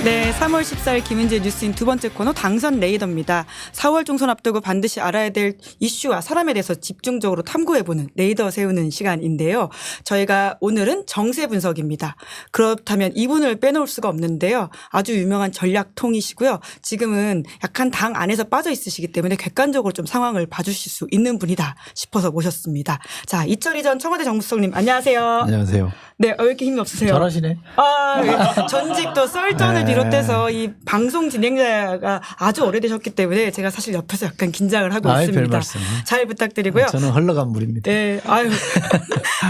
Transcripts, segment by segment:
네, 3월 14일 김은지의 뉴스인 두 번째 코너 당선 레이더입니다. 4월 총선 앞두고 반드시 알아야 될 이슈와 사람에 대해서 집중적으로 탐구해보는 레이더 세우는 시간인데요. 저희가 오늘은 정세 분석입니다. 그렇다면 이분을 빼놓을 수가 없는데요. 아주 유명한 전략통이시고요. 지금은 약간 당 안에서 빠져 있으시기 때문에 객관적으로 좀 상황을 봐주실 수 있는 분이다 싶어서 모셨습니다. 자, 이철희 전 청와대 정무수석님 안녕하세요. 안녕하세요. 네, 왜 이렇게 힘이 없으세요? 잘하시네. 아, 예. 전직도 썰전을 비롯해서 이 방송 진행자가 아주 오래되셨기 때문에 제가 사실 옆에서 약간 긴장을 하고 있습니다. 별 말씀. 잘 부탁드리고요. 저는 흘러간 물입니다. 네, 아유.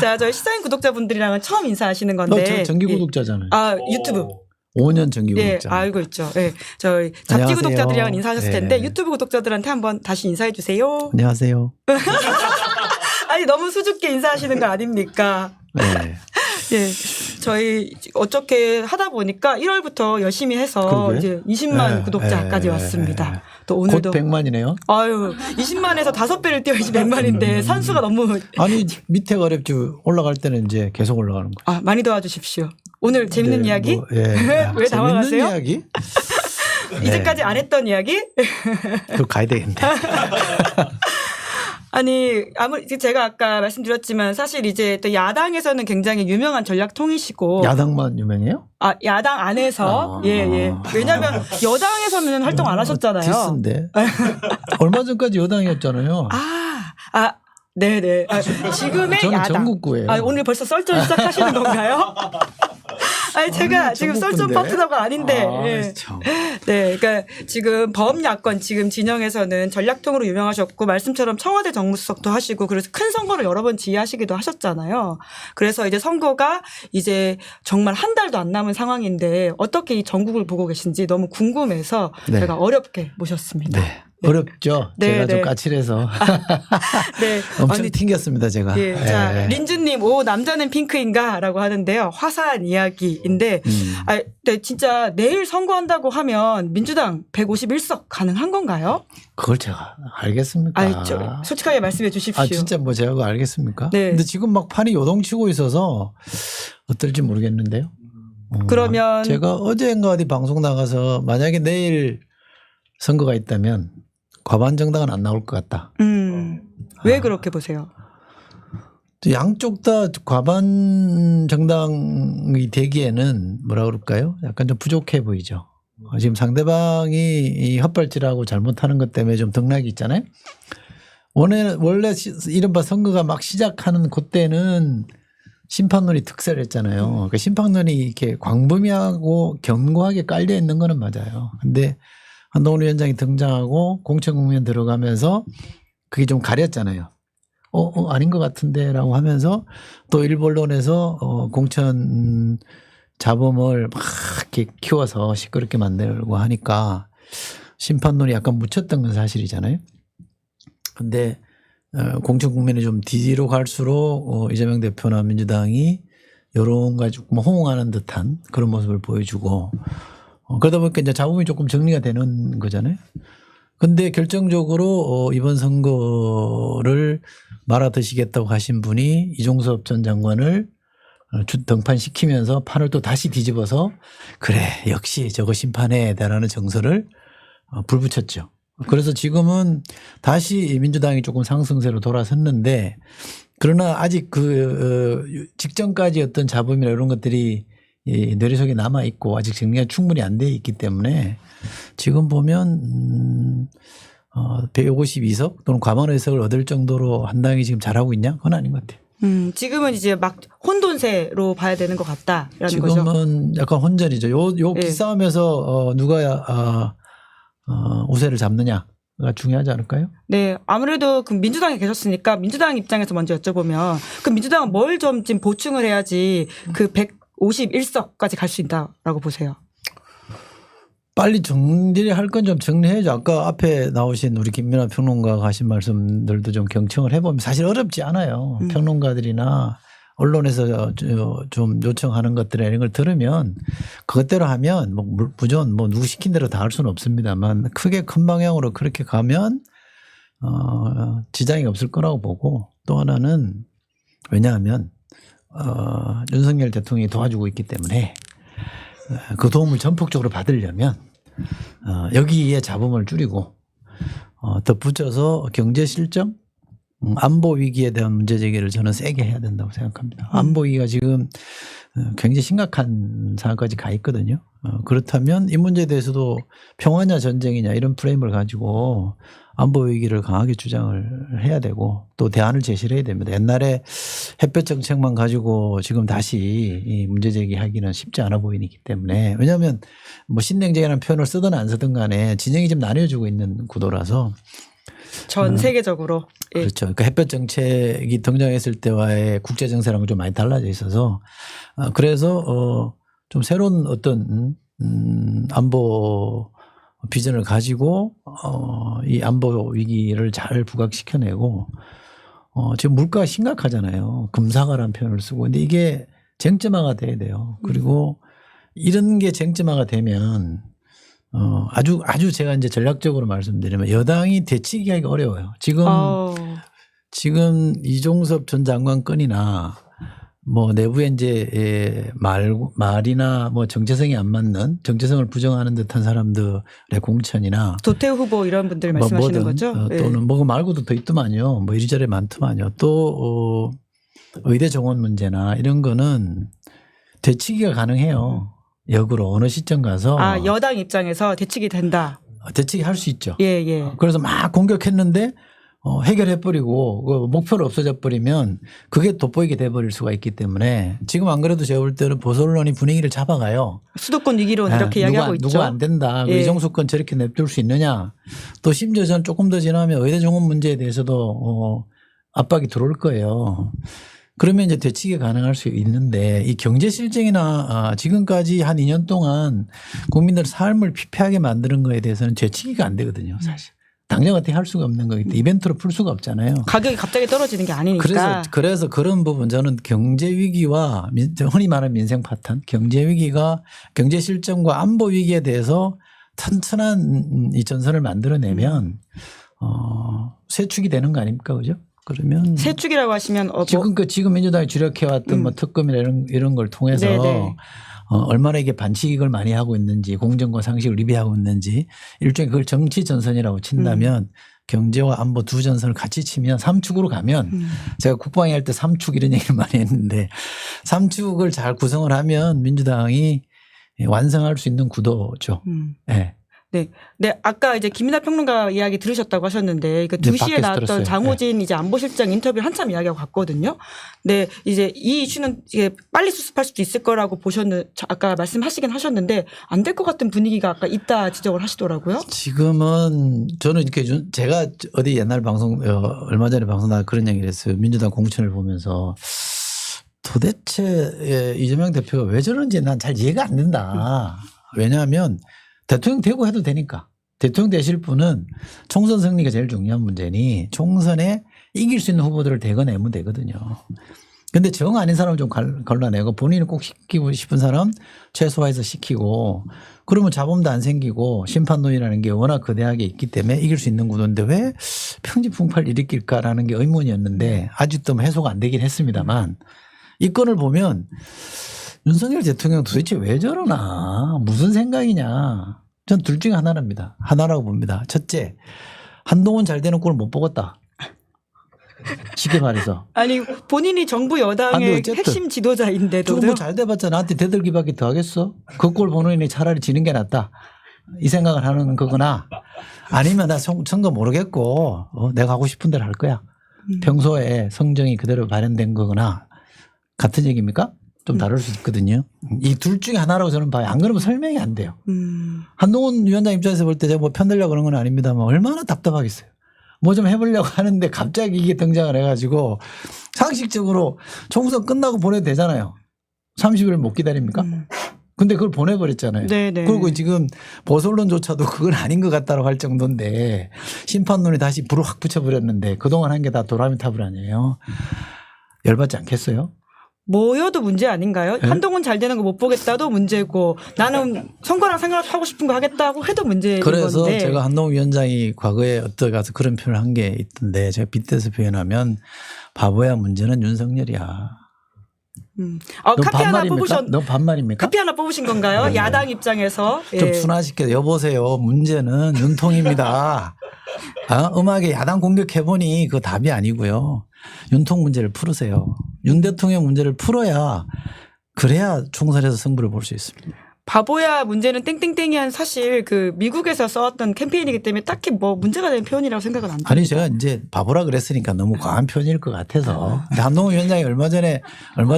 자, 저희 시사인 구독자분들이랑은 처음 인사하시는 건데. 너 정기 구독자잖아요. 아, 유튜브. 5년 정기 예, 구독자. 알고 있죠. 예. 저희 잡지 안녕하세요. 구독자들이랑 인사하셨을 텐데 네. 유튜브 구독자들한테 한번 다시 인사해 주세요. 안녕하세요. 아니, 너무 수줍게 인사하시는 거 아닙니까? 네. 예. 저희 어떻게 하다 보니까 1월부터 열심히 해서 그러게. 이제 20만 네. 구독자까지 네. 왔습니다. 또 오늘도 곧 100만이네요. 아유, 20만에서 5배를 뛰어야지 100만인데 산수가 너무 아니 밑에가 어렵죠. 올라갈 때는 이제 계속 올라가는 거예요. 많이 도와주십시오. 오늘 재밌는 네, 이야기? 뭐, 예. 왜 당황하세요? 재밌는 이야기? 이제까지 안 했던 이야기? 그거 가야 되겠네. 아니, 제가 아까 말씀드렸지만 사실 이제 또 야당에서는 굉장히 유명한 전략통이시고. 야당만 유명해요? 아, 야당 안에서? 예, 예. 왜냐면 여당에서는 활동 안 하셨잖아요. 디스인데. 얼마 전까지 여당이었잖아요. 네네. 지금의 저는 야당. 전국구예요. 오늘 벌써 썰전 시작하시는 건가요? 아니, 제가 지금 썰전 파트너가 아닌데. 예. 참. 네. 그러니까 지금 범야권 지금 진영에서는 전략통으로 유명하셨고 말씀처럼 청와대 정무수석도 하시고 그래서 큰 선거를 여러 번 지휘하시기도 하셨잖아요. 그래서 이제 선거가 이제 정말 한 달도 안 남은 상황인데 어떻게 이 전국을 보고 계신지 너무 궁금해서 네. 제가 어렵게 모셨습니다. 네. 어렵죠. 네, 제가 좀 네. 까칠해서 네. 엄청 튕겼습니다 제가. 예. 자, 예. 린주님, 남자는 핑크인가라고 하는데요. 화사한 이야기인데, 네, 진짜 내일 선거한다고 하면 민주당 151석 가능한 건가요? 그걸 제가 알겠습니까? 솔직하게 말씀해 주십시오. 진짜 뭐 제가 그거 알겠습니까? 네. 근데 지금 막 판이 요동치고 있어서 어떨지 모르겠는데요. 그러면 제가 어제인가 어디 방송 나가서 만약에 내일 선거가 있다면 과반 정당은 안 나올 것 같다. 왜 그렇게 보세요? 양쪽 다 과반 정당이 되기에는 뭐라 그럴까요? 약간 좀 부족해 보이죠. 지금 상대방이 이 헛발질하고 잘못하는 것 때문에 좀 등락이 있잖아요. 원래 이른바 선거가 막 시작하는 그때는 심판론이 특세를 했잖아요. 그러니까 심판론이 이렇게 광범위하고 견고하게 깔려 있는 거는 맞아요. 근데 한동훈 위원장이 등장하고 공천 국면 들어가면서 그게 좀 가렸잖아요. 아닌 것 같은데 라고 하면서 또 일부 언론에서 공천 자범을 막 이렇게 키워서 시끄럽게 만들고 하니까 심판론이 약간 묻혔던 건 사실이잖아요. 근데 공천 국면이 좀 뒤로 갈수록 이재명 대표나 민주당이 여론 가지고 호응하는 듯한 그런 모습을 보여주고 그러다 보니까 이제 자본이 조금 정리가 되는 거잖아요. 근데 결정적으로 이번 선거를 말아드시겠다고 하신 분이 이종섭 전 장관을 등판시키면서 판을 또 다시 뒤집어서 그래 역시 저거 심판해라는 정서를 불붙였죠. 그래서 지금은 다시 민주당이 조금 상승세로 돌아섰는데 그러나 아직 그 직전까지 어떤 자본이나 이런 것들이 이 뇌리속에 남아 있고 아직 정리가 충분히 안 돼 있기 때문에 지금 보면 152석 또는 과반 의석을 얻을 정도로 한 당이 지금 잘하고 있냐? 그건 아닌 것 같아요. 지금은 이제 막 혼돈세로 봐야 되는 것 같다라는 지금은 거죠. 지금은 약간 혼전이죠. 요 네. 기싸움에서 누가 우세를 잡느냐가 중요하지 않을까요? 네, 아무래도 그 민주당에 계셨으니까 민주당 입장에서 먼저 여쭤보면 그 민주당은 뭘 좀 지금 보충을 해야지 그 151석까지 갈 수 있다라고 보세요. 빨리 정리할 건 좀 정리해야죠. 아까 앞에 나오신 우리 김민하 평론가가 하신 말씀들도 좀 경청을 해보면 사실 어렵지 않아요. 평론가들이나 언론에서 좀 요청하는 것들이나 이런 걸 들으면 그것대로 하면 뭐 무조건 뭐 누구 시킨 대로 다 할 수는 없습니다만 크게 큰 방향으로 그렇게 가면 지장이 없을 거라고 보고 또 하나는 왜냐하면 윤석열 대통령이 도와주고 있기 때문에 그 도움을 전폭적으로 받으려면 여기에 잡음을 줄이고 덧붙여서 경제 실정, 안보 위기에 대한 문제 제기를 저는 세게 해야 된다고 생각합니다. 안보 위기가 지금 굉장히 심각한 상황까지 가 있거든요. 그렇다면 이 문제에 대해서도 평화냐 전쟁이냐 이런 프레임을 가지고 안보 위기를 강하게 주장을 해야 되고 또 대안을 제시를 해야 됩니다. 옛날에 햇볕 정책만 가지고 지금 다시 이 문제 제기하기는 쉽지 않아 보이기 때문에 왜냐하면 뭐 신냉전이라는 표현을 쓰든 안 쓰든 간에 진영이 좀 나뉘어지고 있는 구도라서 전 세계적으로. 예. 그렇죠. 그러니까 햇볕 정책이 등장했을 때와의 국제 정세랑은 좀 많이 달라져 있어서 그래서 좀 새로운 어떤 안보 비전을 가지고 이 안보 위기를 잘 부각시켜내고 지금 물가가 심각하잖아요. 금사가라는 표현을 쓰고. 근데 이게 쟁점화가 돼야 돼요. 그리고 이런 게 쟁점화가 되면 아주 제가 이제 전략적으로 말씀드리면 여당이 대치기하기가 어려워요. 지금 이종섭 전 장관 건이나 뭐 내부에 이제 말이나 뭐 정체성이 안 맞는 정체성을 부정하는 듯한 사람들의 공천이나 도태우 후보 이런 분들 말씀하시는 거죠? 또는 뭐 말고도 더 있더만요. 뭐 이리저리 많더만요. 또 의대 정원 문제나 이런 거는 되치기가 가능해요. 역으로 어느 시점 가서 여당 입장에서 대치기 된다. 대치기 할 수 있죠. 예. 그래서 막 공격했는데 해결해버리고 그 목표를 없어져 버리면 그게 돋보이게 돼버릴 수가 있기 때문에 지금 안 그래도 제가 볼 때는 보수 언론이 분위기를 잡아가요. 수도권 위기론 이렇게 이야기하고 있죠. 누가 안 된다. 예. 이정수 건 저렇게 냅둘 수 있느냐. 또 심지어 저는 조금 더 지나면 의대 정원 문제에 대해서도 압박이 들어올 거예요. 그러면 이제 대치기가 가능할 수 있는데 이 경제 실정이나 지금까지 한 2년 동안 국민들 삶을 피폐하게 만드는 거에 대해서는 대치기가 안 되거든요. 사실. 당장 어떻게 할 수가 없는 거기 때문에 이벤트로 풀 수가 없잖아요. 가격이 갑자기 떨어지는 게 아니니까. 그래서 그런 부분 저는 경제 위기와 흔히 말하는 민생 파탄, 경제 위기가 경제 실정과 안보 위기에 대해서 튼튼한 이 전선을 만들어내면 쇠축이 되는 거 아닙니까, 그죠? 그러면 세축이라고 하시면 지금 민주당이 주력해왔던 뭐 특검이나 이런 걸 통해서 네네. 얼마나 이게 반칙을 많이 하고 있는지 공정과 상식을 위배하고 있는지 일종의 그걸 정치 전선이라고 친다면 경제와 안보 두 전선을 같이 치면 3축으로 가면 제가 국방위 할 때 3축 이런 얘기를 많이 했는데 3축을 잘 구성을 하면 민주당이 완성할 수 있는 구도죠. 네. 네. 아까 이제 김이나 평론가 이야기 들으셨다고 하셨는데 그 2시에 나왔던 들었어요. 장호진 이제 안보실장 인터뷰를 한참 이야기하고 갔거든요. 네. 이제 이 이슈는 이제 빨리 수습할 수도 있을 거라고 아까 말씀하시긴 하셨는데 안 될 것 같은 분위기가 아까 있다 지적을 하시더라고요. 지금은 저는 이렇게 제가 어디 옛날 방송 얼마 전에 방송 나가 그런 얘기를 했어요. 민주당 공천을 보면서 도대체 이재명 대표가 왜 저런지 난 잘 이해가 안 된다. 왜냐하면 대통령 되고 해도 되니까. 대통령 되실 분은 총선 승리가 제일 중요한 문제니 총선에 이길 수 있는 후보들을 대거내면 되거든요. 근데 정 아닌 사람을 좀 걸러내고 본인이 꼭 시키고 싶은 사람 최소화해서 시키고 그러면 자본도 안 생기고 심판론이라는 게 워낙 거대하게 있기 때문에 이길 수 있는 구도인데 왜 평지풍파를 일으킬까라는 게 의문이었는데 아직도 해소가 안 되긴 했습니다만 이 건을 보면 윤석열 대통령 도대체 왜 저러나 무슨 생각이냐. 전 둘 중에 하나라고 봅니다. 첫째, 한동훈 잘 되는 꼴을 못 보겠다. 쉽게 말해서. 아니 본인이 정부 여당의 핵심 지도자인데도 뭐 잘 돼봤자 나한테 대들기밖에 더 하겠어. 그 꼴 보는 니 차라리 지는 게 낫다. 이 생각을 하는 거거나 아니면 나 선거 모르겠고 내가 하고 싶은 대로 할 거야. 평소에 성정이 그대로 발현된 거거나 같은 얘기입니까? 좀 다를 수 있거든요. 이 둘 중에 하나라고 저는 봐요. 안 그러면 설명이 안 돼요. 한동훈 위원장 입장에서 볼 때 제가 뭐 편들려고 그런 건 아닙니다만 얼마나 답답하겠어요. 뭐 좀 해보려고 하는데 갑자기 이게 등장을 해가지고 상식적으로 총선 끝나고 보내도 되잖아요. 30일 못 기다립니까? 근데 그걸 보내버렸잖아요. 네네. 그리고 지금 보수언론조차도 그건 아닌 것 같다고 할 정도인데 심판론이 다시 불을 확 붙여버렸는데 그동안 한 게 다 도라미 탑을 아니에요. 열받지 않겠어요? 뭐여도 문제 아닌가요? 네? 한동훈 잘 되는 거 못 보겠다도 문제고 나는 선거랑 생각하고 싶은 거 하겠다고 해도 문제인 그래서 건데. 제가 한동훈 위원장이 과거에 어떠 가서 그런 표현을 한 게 있던데 제가 빗대서 표현하면 바보야 문제는 윤석열이야. 카피 하나 뽑으셨. 너 반말입니까? 카피 하나 뽑으신 건가요? 네. 야당 입장에서. 좀 예. 순화시켜. 여보세요. 문제는 윤통입니다. 음악에 야당 공격해보니 그거 답이 아니고요. 윤통 문제를 풀으세요. 윤 대통령 문제를 풀어야 그래야 총선에서 승부를 볼 수 있습니다. 바보야 문제는 땡땡땡이한 사실 그 미국에서 써왔던 캠페인이기 때문에 딱히 뭐 문제가 되는 표현이라고 생각은 안 듭니다. 아니 제가 이제 바보라 그랬으니까 너무 과한 표현일 것 같아서. 근데 한동훈 위원장이 얼마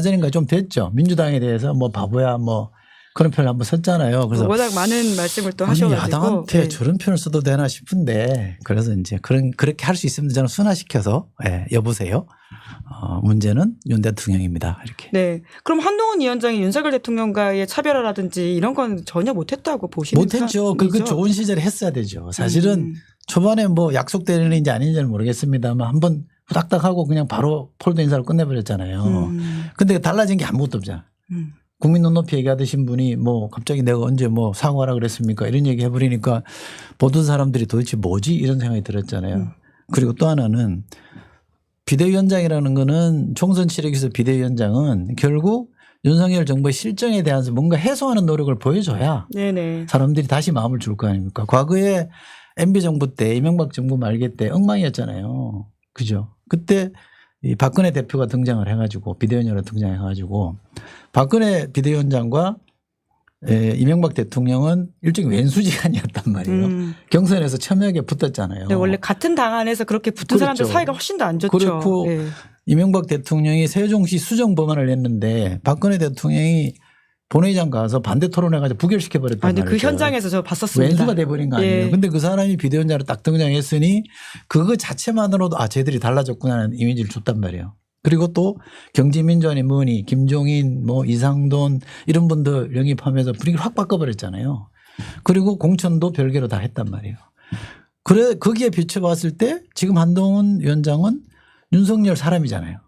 전인가 좀 됐죠. 민주당에 대해서 뭐 바보야 뭐 그런 표현을 한번 썼잖아요. 그래서 워낙 많은 말씀을 또 아니, 하셔가지고. 야당한테 네. 저런 표현을 써도 되나 싶은데 그래서 이제 그렇게 할 수 있으면 저는 순화시켜서 여보세요. 문제는 윤 대통령입니다. 이렇게. 네. 그럼 한동훈 위원장이 윤석열 대통령과의 차별화라든지 이런 건 전혀 못했다고 보시는 못했죠. 그 편이죠? 좋은 시절에 했어야 되죠. 사실은 초반에 뭐 약속되는지 아닌지는 모르겠습니다만 한번 후닥닥하고 그냥 바로 폴더 인사를 끝내버렸잖아요. 근데 달라진 게 아무것도 없잖아요. 국민 눈높이 얘기하듯이 분이 뭐 갑자기 내가 언제 뭐 사과하라 그랬습니까? 이런 얘기 해버리니까 보던 사람들이 도대체 뭐지? 이런 생각이 들었잖아요. 그리고 또 하나는 비대위원장이라는 거는 총선 치르기 위해서 비대위원장은 결국 윤석열 정부의 실정에 대해서 뭔가 해소하는 노력을 보여줘야 네네. 사람들이 다시 마음을 줄 거 아닙니까? 과거에 MB 정부 때 이명박 정부 말기 때 엉망이었잖아요. 그죠? 그때 이 박근혜 대표가 등장을 해가지고 비대위원장으로 등장해가지고 박근혜 비대위원장과 이명박 대통령은 일종의 왼수지간이었단 말이에요. 경선에서 첨예하게 붙었잖아요. 네, 원래 같은 당 안에서 그렇게 붙은 사람들 그렇죠. 사이가 훨씬 더 안 좋죠. 그렇고 네. 이명박 대통령이 세종시 수정 법안을 냈는데 박근혜 대통령이 본회의장 가서 반대 토론해가지고 부결시켜버렸단 근데 말이죠. 그 현장에서 저 봤었습니다. 왼수가 돼버린 거 아니에요. 예. 근데 그 사람이 비대위원장으로 딱 등장했으니 그거 자체만으로도 쟤들이 달라졌구나라는 이미지를 줬단 말이에요. 그리고 또 경제민주화니 뭐니 김종인 뭐 이상돈 이런 분들 영입하면서 분위기를 확 바꿔버렸잖아요. 그리고 공천도 별개로 다 했단 말이에요. 그래 거기에 비춰봤을 때 지금 한동훈 위원장은 윤석열 사람이잖아요.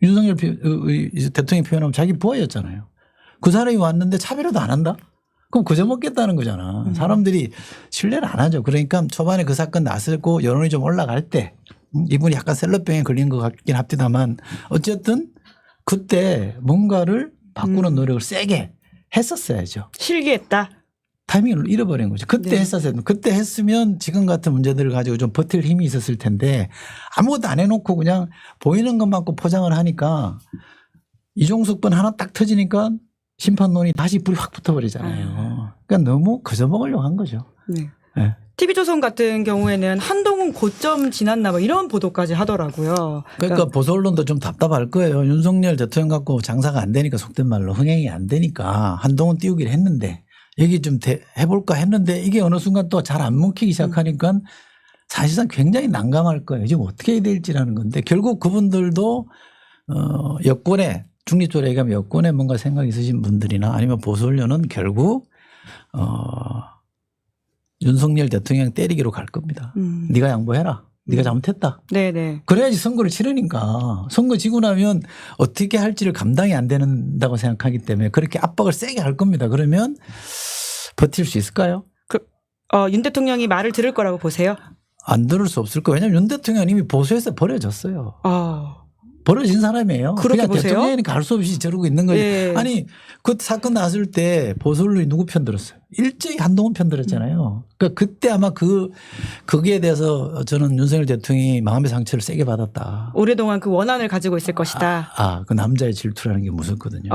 윤석열 대통령이 표현하면 자기 부하였잖아요. 그 사람이 왔는데 차별화도 안 한다? 그럼 그저 먹겠다는 거잖아. 사람들이 신뢰를 안 하죠. 그러니까 초반에 그 사건 났었고 여론이 좀 올라갈 때 이분이 약간 셀럽병에 걸린 것 같긴 합니다만 어쨌든 그때 뭔가를 바꾸는 노력을 세게 했었어야죠. 실기했다. 타이밍을 잃어버린 거죠. 그때 네. 했었어요. 그때 했으면 지금 같은 문제들을 가지고 좀 버틸 힘이 있었을 텐데 아무것도 안 해놓고 그냥 보이는 것만큼 포장을 하니까 이종석 번 하나 딱 터지니까 심판론이 다시 불이 확 붙어버리잖아요. 그러니까 너무 그저 먹으려고 한 거죠. 네. 네. TV조선 같은 경우에는 한동훈 고점 지났나 뭐 이런 보도까지 하더라고요. 그러니까 보수 언론도 좀 답답할 거예요. 윤석열 대통령 갖고 장사가 안 되니까 속된 말로 흥행이 안 되니까 한동훈 띄우기를 했는데 여기 좀 해볼까 했는데 이게 어느 순간 또 잘 안 먹히기 시작하니까 사실상 굉장히 난감할 거예요. 지금 어떻게 해야 될지라는 건데 결국 그분들도 여권에 중립적으로 얘기하면 여권에 뭔가 생각이 있으신 분들이나 아니면 보수 언론은 결국 윤석열 대통령 때리기로 갈 겁니다. 네가 양보해라. 네가 잘못했다. 네네. 그래야지 선거를 치르니까 선거 지고 나면 어떻게 할지를 감당이 안 된다고 생각하기 때문에 그렇게 압박을 세게 할 겁니다. 그러면 버틸 수 있을까요? 윤 대통령이 말을 들을 거라고 보세요? 안 들을 수 없을 거예요. 왜냐하면 윤 대통령은 이미 보수에서 버려졌어요. 버려진 사람이에요. 그렇게 그냥 보세요? 대통령이 갈 수 없이 저러고 있는 거지. 예. 아니 그 사건 났을 때 보수 언론이 누구 편 들었어요? 일제히 한동훈 편 들었잖아요. 그러니까 그때 아마 거기에 대해서 저는 윤석열 대통령이 마음의 상처를 세게 받았다. 오랫동안 그 원한을 가지고 있을 것이다. 그 남자의 질투라는 게 무섭거든요.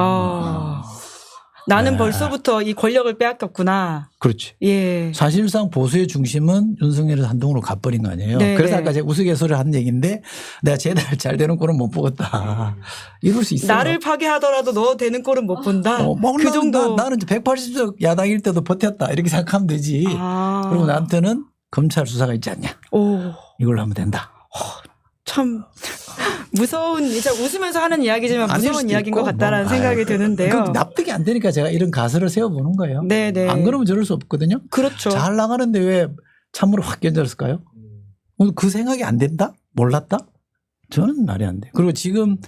나는 벌써부터 이 권력을 빼앗겼구나. 그렇지. 예. 사실상 보수의 중심은 윤석열에서 한동훈으로 가버린 거 아니에요. 네, 그래서 네. 아까 제가 우스갯소리를 한 얘기인데 내가 제대로 잘 되는 꼴은 못 보겠다. 이럴 수 있어요. 나를 파괴하더라도 너 되는 꼴은 못 본다. 그 정도. 나는 180석 야당일 때도 버텼다. 이렇게 생각하면 되지. 그리고 나한테는 검찰 수사가 있지 않냐. 이걸로 하면 된다. 참 무서운 이제 웃으면서 하는 이야기지만 아닐 무서운 수도 이야기인 것 있고 같다라는 뭐. 생각이 드는데요. 그 납득이 안 되니까 제가 이런 가설을 세워보는 거예요. 네네. 안 그러면 저럴 수 없거든요. 그렇죠. 잘 나가는데 왜 참으로 확 견뎠을까요? 그 생각이 안 된다? 몰랐다? 저는 말이 안 돼. 그리고 지금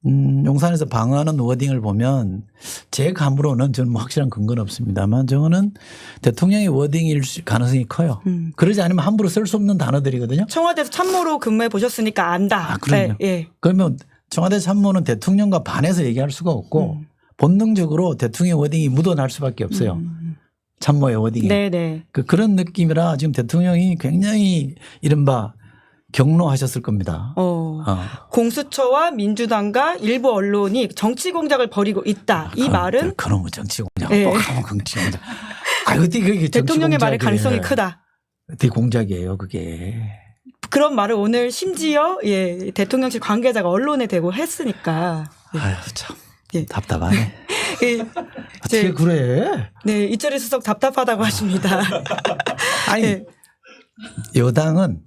용산에서 방어하는 워딩을 보면 제 감으로는 저는 뭐 확실한 근거는 없습니다만 저거는 대통령의 워딩일 가능성이 커요. 그러지 않으면 함부로 쓸 수 없는 단어들이거든요. 청와대에서 참모로 근무해 보셨으니까 안다. 그럼요. 네, 예. 그러면 청와대 참모는 대통령과 반해서 얘기할 수가 없고 본능적으로 대통령 워딩이 묻어날 수밖에 없어요. 참모의 워딩에. 네네. 그런 느낌이라 지금 대통령이 굉장히 이른바 경로하셨을 겁니다. 공수처와 민주당과 일부 언론이 정치 공작을 벌이고 있다. 이 말은 그놈의 정치 공작. 네. 정치 공작. 어떻게 그게 대통령의 말의 가능성이 크다. 어떻게 공작이에요, 그게. 그런 말을 오늘 심지어 대통령실 관계자가 언론에 대고 했으니까. 아유 참 예. 답답하네. 이제 어떻게 그래? 네, 이철희 수석 답답하다고 하십니다. 아니 네. 여당은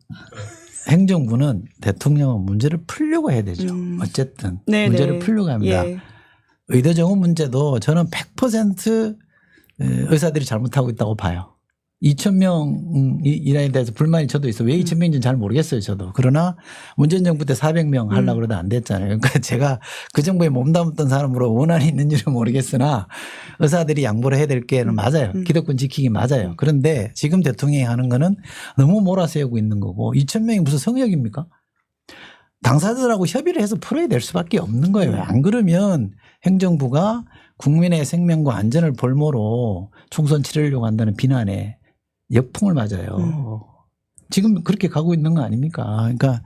행정부는 대통령은 문제를 풀려고 해야 되죠. 어쨌든 네네. 문제를 풀려고 합니다. 예. 의대 정원 문제도 저는 100% 의사들이 잘못하고 있다고 봐요. 2,000명 이라에 대해서 불만이 저도 있어요. 왜 2,000명인지는 잘 모르겠어요. 저도. 그러나 문재인 정부 때 400명 하려고 그러다 안 됐잖아요. 그러니까 제가 그 정부에 몸담았던 사람으로 원한이 있는지는 모르겠으나 의사들이 양보를 해야 될 게는 맞아요. 기득권 지키기 맞아요. 그런데 지금 대통령이 하는 거는 너무 몰아세우고 있는 거고 2,000명이 무슨 성역입니까? 당사자들하고 협의를 해서 풀어야 될 수밖에 없는 거예요. 안 그러면 행정부가 국민의 생명과 안전을 볼모로 총선 치르려고 한다는 비난에 역풍을 맞아요. 지금 그렇게 가고 있는 거 아닙니까? 그러니까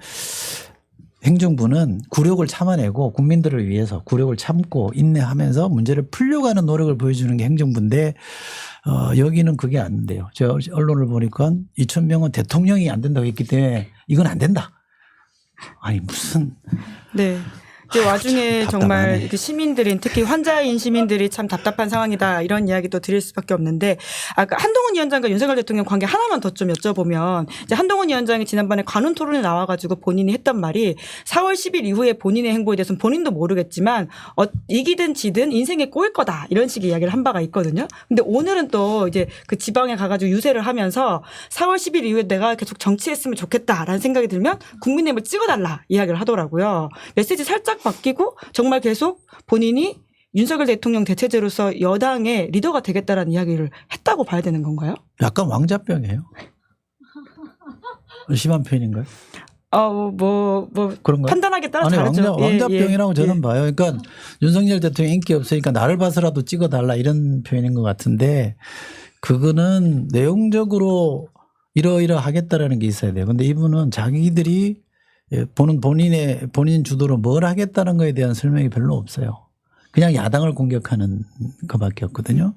행정부는 굴욕을 참아내고 국민들을 위해서 굴욕을 참고 인내하면서 문제를 풀려고 하는 노력을 보여주는 게 행정부인데 여기는 그게 안 돼요. 저 언론을 보니까 2,000명은 대통령이 안 된다고 했기 때문에 이건 안 된다. 아니 무슨. 네. 그 와중에 참 정말 답답하네. 그 시민들인 특히 환자인 시민들이 참 답답한 상황이다 이런 이야기도 드릴 수밖에 없는데 아까 한동훈 위원장과 윤석열 대통령 관계 하나만 더 좀 여쭤보면 이제 한동훈 위원장이 지난번에 관훈 토론에 나와가지고 본인이 했던 말이 4월 10일 이후에 본인의 행보에 대해서는 본인도 모르겠지만 이기든 지든 인생에 꼬일 거다 이런 식의 이야기를 한 바가 있거든요. 근데 오늘은 또 이제 그 지방에 가가지고 유세를 하면서 4월 10일 이후에 내가 계속 정치했으면 좋겠다라는 생각이 들면 국민의힘을 찍어달라 이야기를 하더라고요. 메시지 살짝 바뀌고 정말 계속 본인이 윤석열 대통령 대체제로서 여당의 리더가 되겠다라는 이야기를 했다고 봐야 되는 건가요? 약간 왕자병이에요. 심한 표현인가요? 그런가요? 판단하기에 따라 다르죠. 왕자병이라고 저는 봐요. 그러니까 윤석열 대통령 인기 없으니까 나를 봐서라도 찍어달라 이런 표현인 것 같은데 그거는 내용적으로 이러하겠다라는 게 있어야 돼요. 그런데 이분은 자기들이 본인 주도로 뭘 하겠다는 거에 대한 설명이 별로 없어요. 그냥 야당을 공격하는 것밖에 없거든요.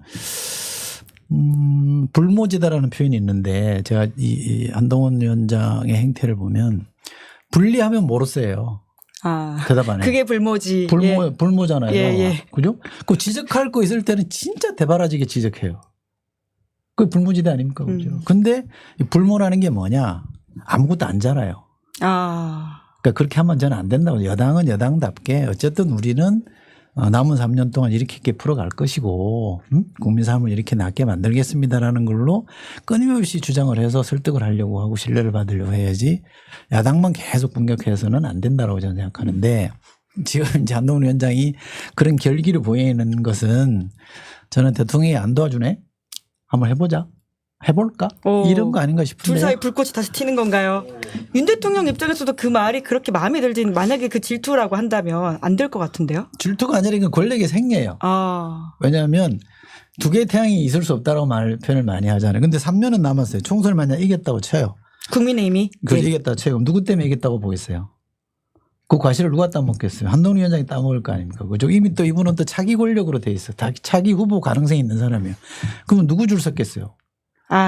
불모지다라는 표현이 있는데 제가 이 한동훈 위원장의 행태를 보면 분리하면 모르세요. 대답 안 해요. 그게 불모지. 불모잖아요. 예. 그죠? 그 지적할 거 있을 때는 진짜 대바라지게 지적해요. 그게 불모지대 아닙니까? 그죠? 근데 이 불모라는 게 뭐냐? 아무것도 안 잘해요. 그러니까 그렇게 하면 저는 안 된다고. 여당은 여당답게 어쨌든 우리는 남은 3년 동안 이렇게 풀어갈 것이고 국민 삶을 이렇게 낫게 만들겠습니다라는 걸로 끊임없이 주장을 해서 설득을 하려고 하고 신뢰를 받으려고 해야지 야당만 계속 공격해서는 안 된다라고 저는 생각하는데 지금 이제 한동훈 위원장이 그런 결기를 보이는 것은 저는 대통령이 안 도와주네? 한번 해보자. 해볼까? 이런 거 아닌가 싶은데. 둘 사이 불꽃이 다시 튀는 건가요? 윤 대통령 입장에서도 그 말이 그렇게 마음에 들진 만약에 그 질투라고 한다면 안 될 것 같은데요? 질투가 아니라 이건 권력의 생리예요. 왜냐하면 두 개의 태양이 있을 수 없다라고 표현을 많이 하잖아요. 근데 3년은 남았어요. 총선을 만약 이겼다고 쳐요. 국민의힘이? 이겼다고 쳐요. 그럼 누구 때문에 이겼다고 보겠어요? 그 과실을 누가 따먹겠어요? 한동훈 위원장이 따먹을 거 아닙니까? 그죠? 이미 또 이분은 또 차기 권력으로 돼 있어. 차기 후보 가능성이 있는 사람이에요. 그러면 누구 줄 섰겠어요?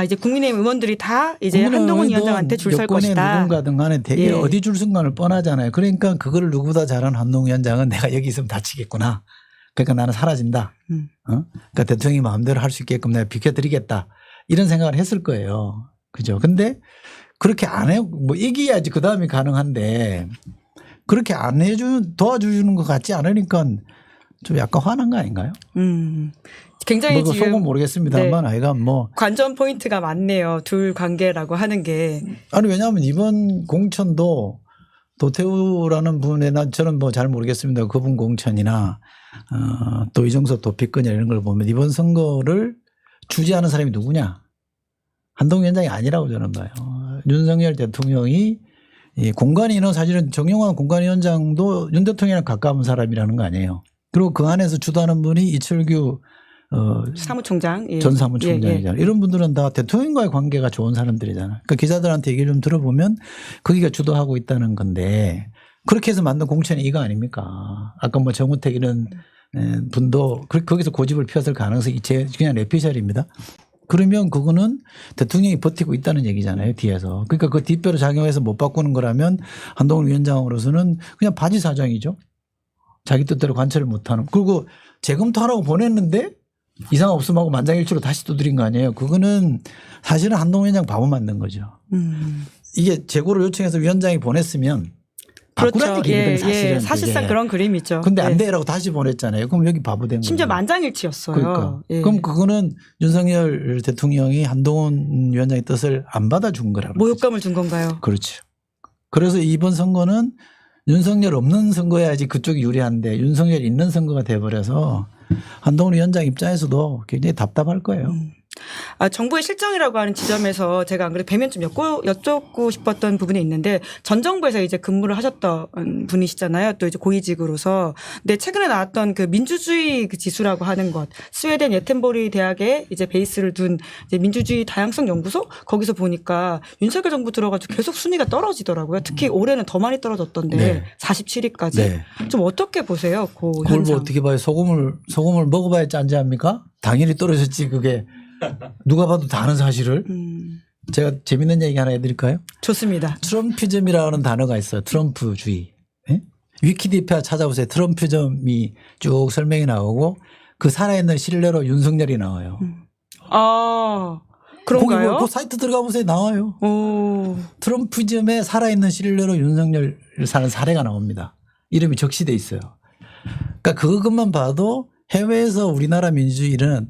이제 국민의힘 의원들이 다 이제 한동훈 위원장한테 줄 설 것이다. 누군가든 간에 되게 어디 줄 선가를 뻔하잖아요. 그러니까 그거를 누구보다 잘하는 한동훈 위원장은 내가 여기 있으면 다치겠구나. 그러니까 나는 사라진다. 그러니까 대통령이 마음대로 할 수 있게끔 내가 비켜드리겠다. 이런 생각을 했을 거예요. 그죠? 근데 그렇게 안 해, 이겨야지 그 다음이 가능한데 그렇게 안 도와주는 것 같지 않으니까 좀 약간 화난 거 아닌가요? 굉장히 지금 속은 모르겠습니다만 하여간 관전 포인트가 많네요. 둘 관계라고 하는 게. 아니 왜냐하면 이번 공천도 도태우라는 분이나 저는 잘 모르겠습니다. 그분 공천이나 또 이정석 도피권이나 이런 걸 보면 이번 선거를 주재하는 사람이 누구냐? 한동훈 위원장이 아니라고 저는 봐요. 윤석열 대통령이 이 공관위는 사실은 정용환 공관위원장도 윤 대통령이랑 가까운 사람이라는 거 아니에요. 그리고 그 안에서 주도하는 분이 이철규 사무총장. 예. 전 사무총장이잖아요. 예, 예. 이런 분들은 다 대통령과의 관계가 좋은 사람들이잖아요. 그러니까 기자들한테 얘기를 좀 들어보면 거기가 주도하고 있다는 건데 그렇게 해서 만든 공천이 이거 아닙니까? 아까 뭐 정우택 이런 분도 거기서 고집을 피웠을 가능성이 그냥 내피셜입니다. 그러면 그거는 대통령이 버티고 있다는 얘기잖아요. 뒤에서. 그러니까 그 뒷배로 작용해서 못 바꾸는 거라면 한동훈 위원장으로서는 그냥 바지 사장이죠. 자기 뜻대로 관철을 못하는. 그리고 재검토하라고 보냈는데 이상 없음 하고 만장일치로 다시 두드린 거 아니에요. 그거는 사실은 한동훈 위원장 바보 만든 거죠. 이게 재고를 요청해서 위원장이 보냈으면 바꾸라는 그렇죠. 얘기거든요. 사실은. 예. 사실상 그게. 그런 그림이죠. 근데 안 예. 돼라고 다시 보냈잖아요. 그럼 여기 바보 된 거예요. 심지어 만장일치였어요. 그러니까. 예. 그럼 그거는 윤석열 대통령이 한동훈 위원장의 뜻을 안 받아준 거라고. 모욕감을 준 건가요? 그렇죠. 그래서 이번 선거는 윤석열 없는 선거여야지 그쪽이 유리한데 윤석열 있는 선거가 돼버려서 한동훈 위원장 입장에서도 굉장히 답답할 거예요. 정부의 실정이라고 하는 지점에서 제가 안 그래도 배면 좀 여쭙고 싶었던 부분이 있는데 전 정부에서 이제 근무를 하셨던 분이시잖아요. 또 이제 고위직으로서. 근데 최근에 나왔던 그 민주주의 그 지수라고 하는 것, 스웨덴 예텐보리 대학에 이제 베이스를 둔 이제 민주주의 다양성 연구소 거기서 보니까 윤석열 정부 들어가지고 계속 순위가 떨어지더라고요. 특히 올해는 더 많이 떨어졌던데 네. 47위까지. 네. 좀 어떻게 보세요? 그 그걸 현상. 뭐 어떻게 봐요? 소금을 먹어봐야 짠지합니까? 당연히 떨어졌지 그게. 누가 봐도 다 아는 사실을. 제가 재밌는 얘기 하나 해드릴까요? 좋습니다. 트럼피즘이라는 단어가 있어요. 트럼프주의. 예? 위키디피아 찾아보세요. 트럼피즘이 쭉 설명이 나오고 그 살아있는 신뢰로 윤석열이 나와요. 아, 그런가요? 거기 그 사이트 들어가 보세요. 나와요. 오. 트럼피즘의 살아있는 신뢰로 윤석열 사는 사례가 나옵니다. 이름이 적시돼 있어요. 그러니까 그것만 봐도 해외에서 우리나라 민주주의나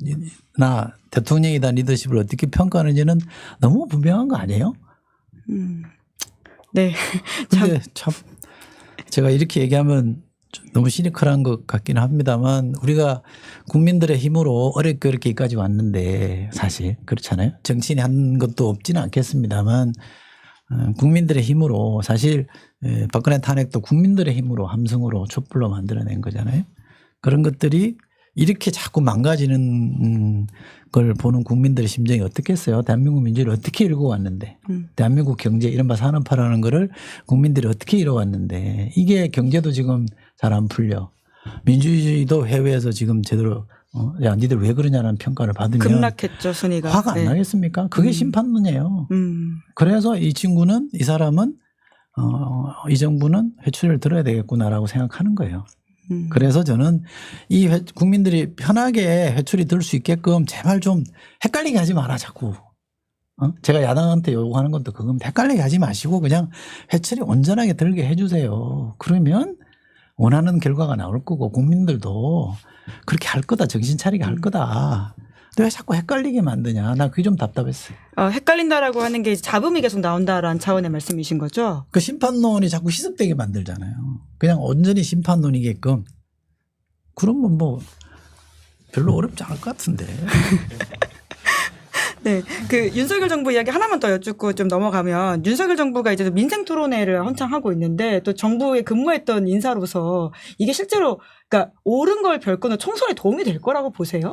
대통령이다 리더십을 어떻게 평가하는지는 너무 분명한 거 아니에요? 네. 근데 참 제가 이렇게 얘기하면 너무 시니컬한 것 같기는 합니다만 우리가 국민들의 힘으로 어렵게 여기까지 왔는데 사실 그렇잖아요. 정치인이 한 것도 없지는 않겠습니다만 국민들의 힘으로 사실 박근혜 탄핵도 국민들의 힘으로 함성으로 촛불로 만들어낸 거잖아요. 그런 것들이 이렇게 자꾸 망가지는 걸 보는 국민들의 심정이 어떻겠어요? 대한민국 민주주의를 어떻게 이루어왔는데 대한민국 경제 이른바 산업화라는 거를 국민들이 어떻게 이루어왔는데 이게 경제도 지금 잘 안 풀려. 민주주의도 해외에서 지금 제대로 야 니들 왜 그러냐는 평가를 받으면 급락했죠 순위가. 화가 안 나겠습니까? 그게 심판론이에요. 그래서 이 친구는 이 사람은 이 정부는 회초리를 들어야 되겠구나라고 생각하는 거예요. 그래서 저는 이 국민들이 편하게 회초리 들 수 있게끔 제발 좀 헷갈리게 하지 마라 자꾸. 제가 야당한테 요구하는 것도 그건 헷갈리게 하지 마시고 그냥 회초리 온전하게 들게 해 주세요. 그러면 원하는 결과가 나올 거고 국민들도 그렇게 할 거다. 정신 차리게 할 거다. 왜 자꾸 헷갈리게 만드냐. 나 그게 좀 답답했어요. 헷갈린다라고 하는 게 잡음이 계속 나온다라는 차원의 말씀이신 거죠? 그 심판론이 자꾸 희석되게 만들잖아요. 그냥 온전히 심판론이게끔. 그러면 뭐 별로 어렵지 않을 것 같은데. 네. 그 윤석열 정부 이야기 하나만 더 여쭙고 좀 넘어가면 윤석열 정부가 이제 민생 토론회를 한창 하고 있는데 또 정부에 근무했던 인사로서 이게 실제로 그러니까 옳은 걸 별거는 총선에 도움이 될 거라고 보세요?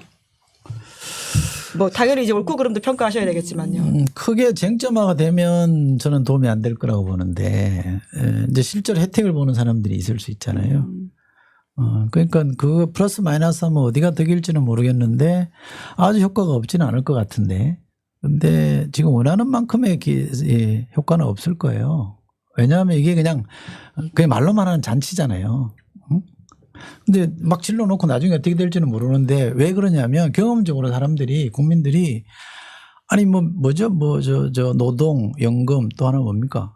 뭐 당연히 이제 옳고 그름도 평가하셔야 되겠지만요. 크게 쟁점화가 되면 저는 도움이 안 될 거라고 보는데 이제 실제로 혜택을 보는 사람들이 있을 수 있잖아요. 그러니까 그 플러스 마이너스 하면 어디가 득일지는 모르겠는데 아주 효과가 없지는 않을 것 같은데 근데 지금 원하는 만큼의 효과는 없을 거예요. 왜냐하면 이게 그냥 말로만 하는 잔치잖아요. 근데 막 질러놓고 나중에 어떻게 될지는 모르는데 왜 그러냐면 경험적으로 사람들이 국민들이 아니 저 노동, 연금 또 하나 뭡니까?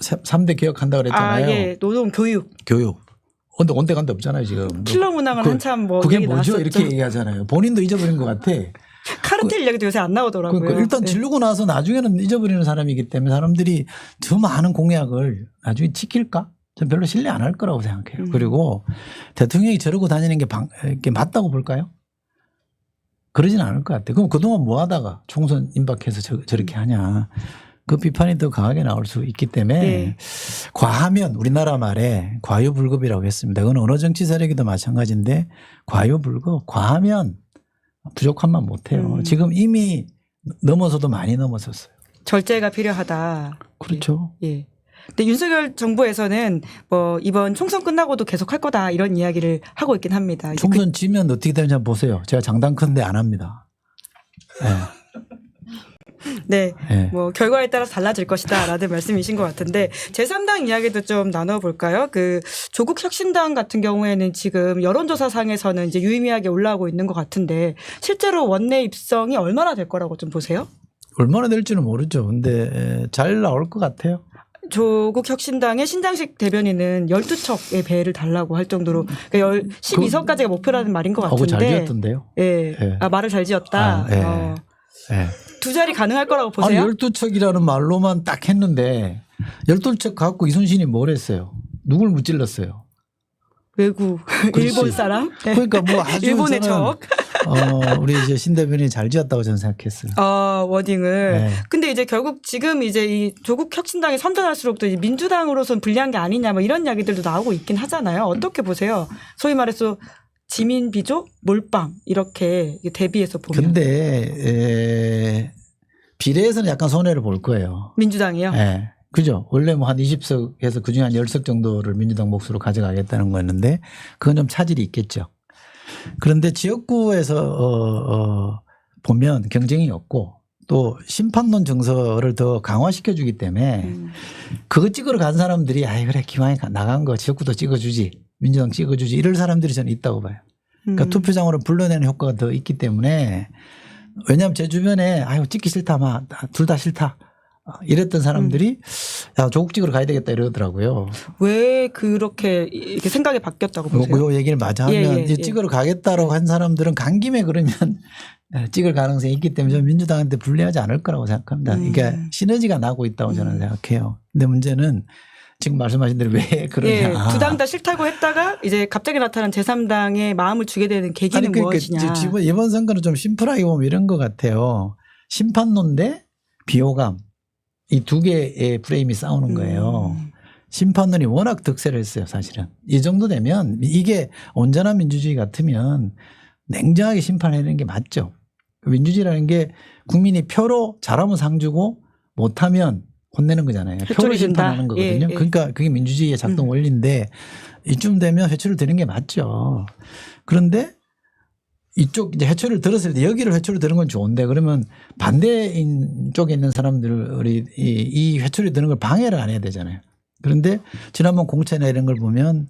3대 개혁한다고 그랬잖아요. 예. 노동, 교육. 근데 온데간데 없잖아요 지금. 킬러 문항은 한참 뭐 그게 얘기 뭐죠? 나왔었죠. 이렇게 얘기하잖아요. 본인도 잊어버린 것 같아. 카르텔 이야기도 요새 안 나오더라고요. 그러니까 일단 네. 지르고 나서 나중에는 잊어버리는 사람이기 때문에 사람들이 저 많은 공약을 나중에 지킬까? 저는 별로 신뢰 안 할 거라고 생각해요. 그리고 대통령이 저러고 다니는 게 이게 맞다고 볼까요? 그러진 않을 것 같아요. 그럼 그동안 뭐 하다가 총선 임박해서 저렇게 하냐. 그 비판이 더 강하게 나올 수 있기 때문에 네. 과하면 우리나라 말에 과유불급이라고 했습니다. 그건 어느 정치 세력이도 마찬가지인데 과유불급, 과하면 부족함만 못해요. 지금 이미 넘어서도 많이 넘어섰어요. 절제가 필요하다. 그렇죠. 예. 근데 윤석열 정부에서는 뭐 이번 총선 끝나고도 계속 할 거다 이런 이야기를 하고 있긴 합니다. 이제 총선 지면 어떻게 되는지 한번 보세요. 제가 장담컨대 안 합니다. 네. 네. 뭐 결과에 따라서 달라질 것이다라는 말씀이신 것 같은데 제3당 이야기도 좀 나눠볼까요? 그 조국 혁신당 같은 경우에는 지금 여론조사상에서는 이제 유의미하게 올라오고 있는 것 같은데 실제로 원내 입성이 얼마나 될 거라고 좀 보세요? 얼마나 될지는 모르죠. 근데 잘 나올 것 같아요. 조국 혁신당의 신장식 대변인은 12척의 배를 달라고 할 정도로 그러니까 12석까지가 목표라는 말인 것 같은데. 잘 지었던데요. 예. 예. 아, 말을 잘 지었다. 예. 두 자리 가능할 거라고 보세요? 아니 12척이라는 말로만 딱 했는데 12척 갖고 이순신이 뭘 했어요? 누굴 무찔렀어요? 외국 그렇지. 일본 사람? 그러니까 뭐 아주 일본의 저는 적. 우리 이제 신 대변인이 잘 지었다고 저는 생각했어요. 워딩을. 네. 근데 이제 결국 지금 이제 이 조국 혁신당이 선전할수록 또 이제 민주당으로선 불리한 게 아니냐 뭐 이런 이야기들도 나오고 있긴 하잖아요. 어떻게 보세요? 소위 말해서 지민 비조 몰빵 이렇게 대비해서 보면. 근데 비례에서는 약간 손해를 볼 거예요. 민주당이요? 네. 그죠. 원래 뭐 한 20석에서 그중에 한 10석 정도를 민주당 몫으로 가져가겠다는 거였는데 그건 좀 차질이 있겠죠. 그런데 지역구에서 보면 경쟁이 없고 또 심판론 정서를 더 강화시켜 주기 때문에 그거 찍으러 간 사람들이 아이 그래 기왕에 나간 거 지역구도 찍어주지 민주당 찍어주지 이럴 사람들이 저는 있다고 봐요. 그러니까 투표장으로 불러내는 효과가 더 있기 때문에 왜냐하면 제 주변에 아유 찍기 싫다 둘 다 싫다 이랬던 사람들이 야 조국 찍으러 가야 되겠다 이러더라고요. 왜 그렇게 이렇게 생각이 바뀌었다고 보세요? 요 얘기를 마저 하면 예. 찍으러 가겠다라고 한 사람들은 간 김에 그러면 찍을 가능성이 있기 때문에 저는 민주당한테 불리하지 않을 거라고 생각합니다. 그러니까 시너지가 나고 있다고 저는 생각해요. 근데 문제는 지금 말씀하신 대로 왜 그러냐. 예, 두 당 다 싫다고 했다가 이제 갑자기 나타난 제3당에 마음을 주게 되는 계기는 무엇이냐. 이번 선거는 좀 심플하게 보면 이런 것 같아요. 심판론 대 비호감. 이 두 개의 프레임이 싸우는 거예요. 심판론이 워낙 득세를 했어요, 사실은. 이 정도 되면 이게 온전한 민주주의 같으면 냉정하게 심판하는 게 맞죠. 민주주의라는 게 국민이 표로 잘하면 상 주고 못하면 혼내는 거잖아요. 표로 심판하는 거거든요. 그러니까 그게 민주주의의 작동 원리인데 이쯤 되면 회초를 드는 게 맞죠. 그런데 이쪽 이제 회초를 들었을 때 여기를 회초를 드는 건 좋은데 그러면 반대인 쪽에 있는 사람들이 이 회초를 드는 걸 방해를 안 해야 되잖아요. 그런데 지난번 공천이나 이런 걸 보면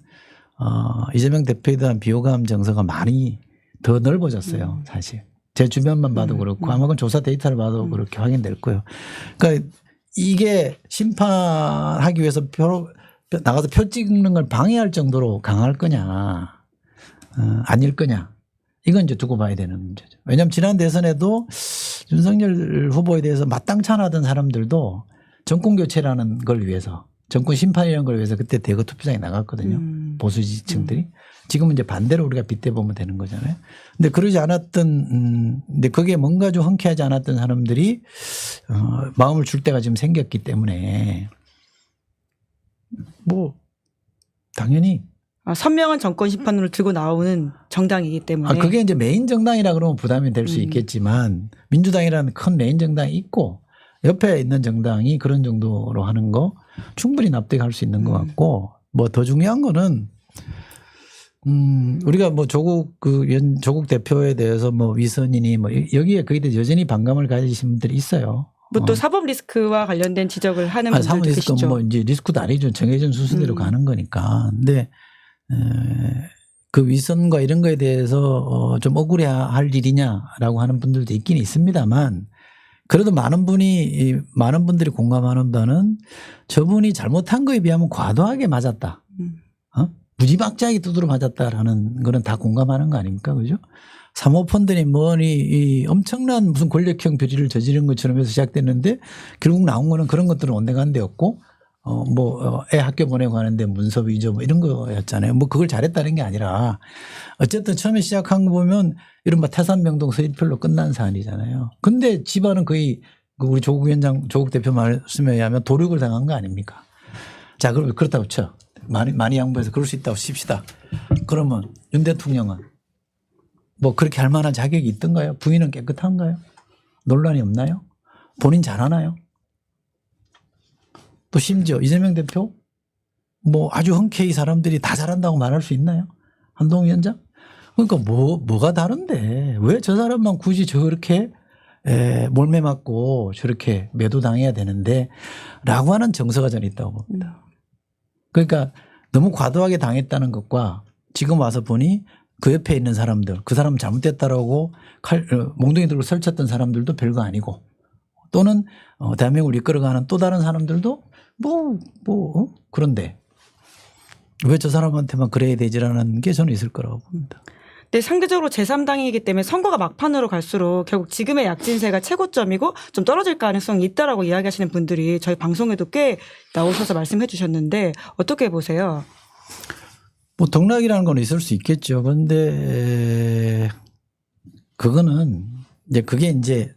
이재명 대표에 대한 비호감 정서가 많이 더 넓어졌어요. 사실. 제 주변만 봐도 그렇고 아마 그건 조사 데이터를 봐도 그렇게 확인될 거예요. 그러니까 이게 심판하기 위해서 나가서 표 찍는 걸 방해할 정도로 강할 거냐 아닐 거냐. 이건 이제 두고 봐야 되는 문제죠. 왜냐하면 지난 대선에도 윤석열 후보에 대해서 마땅찮아하던 사람들도 정권 교체라는 걸 위해서 정권 심판이라는 걸 위해서 그때 대거 투표장에 나갔거든요. 보수 지지층들이. 지금은 이제 반대로 우리가 빗대보면 되는 거잖아요. 근데 그러지 않았던 근데 그게 뭔가 좀 흔쾌하지 않았던 사람들이 마음을 줄 때가 지금 생겼기 때문에 뭐 당연히 선명한 정권 심판론을 들고 나오는 정당이기 때문에. 그게 이제 메인 정당이라 그러면 부담이 될 수 있겠지만 민주당이라는 큰 메인 정당이 있고 옆에 있는 정당이 그런 정도로 하는 거 충분히 납득할 수 있는 것 같고 뭐 더 중요한 거는 우리가 뭐 조국 대표에 대해서 뭐 위선이니 뭐 여기에 거의 여전히 반감을 가지신 분들이 있어요. 뭐 또 사법 리스크와 관련된 지적을 하는 분들도 사법 리스크는 계시죠. 뭐 이제 리스크도 아니죠. 정해진 순서대로 가는 거니까. 근데 그 위선과 이런 거에 대해서 좀 억울해할 일이냐라고 하는 분들도 있긴 있습니다만 그래도 많은 분들이 공감하는 바는 저분이 잘못한 거에 비하면 과도하게 맞았다. 무지막지하게 두드러 맞았다라는 거는 다 공감하는 거 아닙니까? 그죠? 사모펀드니 뭐니 엄청난 무슨 권력형 비리를 저지른 것처럼 해서 시작됐는데 결국 나온 거는 그런 것들은 온데간데 없고 애 학교 보내고 하는데 문서 위조 뭐 이런 거였잖아요. 뭐 그걸 잘했다는 게 아니라 어쨌든 처음에 시작한 거 보면 이른바 태산명동 서일필로 끝난 사안이잖아요. 근데 집안은 거의 그 우리 조국 위원장, 조국 대표 말씀에 의하면 도륙을 당한 거 아닙니까? 자, 그럼 그렇다고 쳐. 많이 양보해서 그럴 수 있다고 칩시다. 그러면 윤 대통령은 뭐 그렇게 할 만한 자격이 있던가요? 부인은 깨끗한가요? 논란이 없나요? 본인 잘하나요? 또 심지어 이재명 대표 뭐 아주 흔쾌히 사람들이 다 잘한다고 말할 수 있나요? 한동훈 위원장? 그러니까 뭐가 다른데 왜 저 사람만 굳이 저렇게 몰매 맞고 저렇게 매도당해야 되는데 라고 하는 정서가 저는 있다고 봅니다. 그러니까 너무 과도하게 당했다는 것과 지금 와서 보니 그 옆에 있는 사람들 그 사람 잘못됐다라고 몽둥이 들고 설쳤던 사람들도 별거 아니고 또는 대한민국을 이끌어가는 또 다른 사람들도 그런데 왜 저 사람한테만 그래야 되지라는 게 저는 있을 거라고 봅니다. 네, 상대적으로 제3당이기 때문에 선거가 막판으로 갈수록 결국 지금의 약진세가 최고점이고 좀 떨어질 가능성이 있다라고 이야기하시는 분들이 저희 방송에도 꽤 나오셔서 말씀해 주셨는데 어떻게 보세요? 뭐 등락이라는 건 있을 수 있겠죠. 그런데 그거는 이제 그게 이제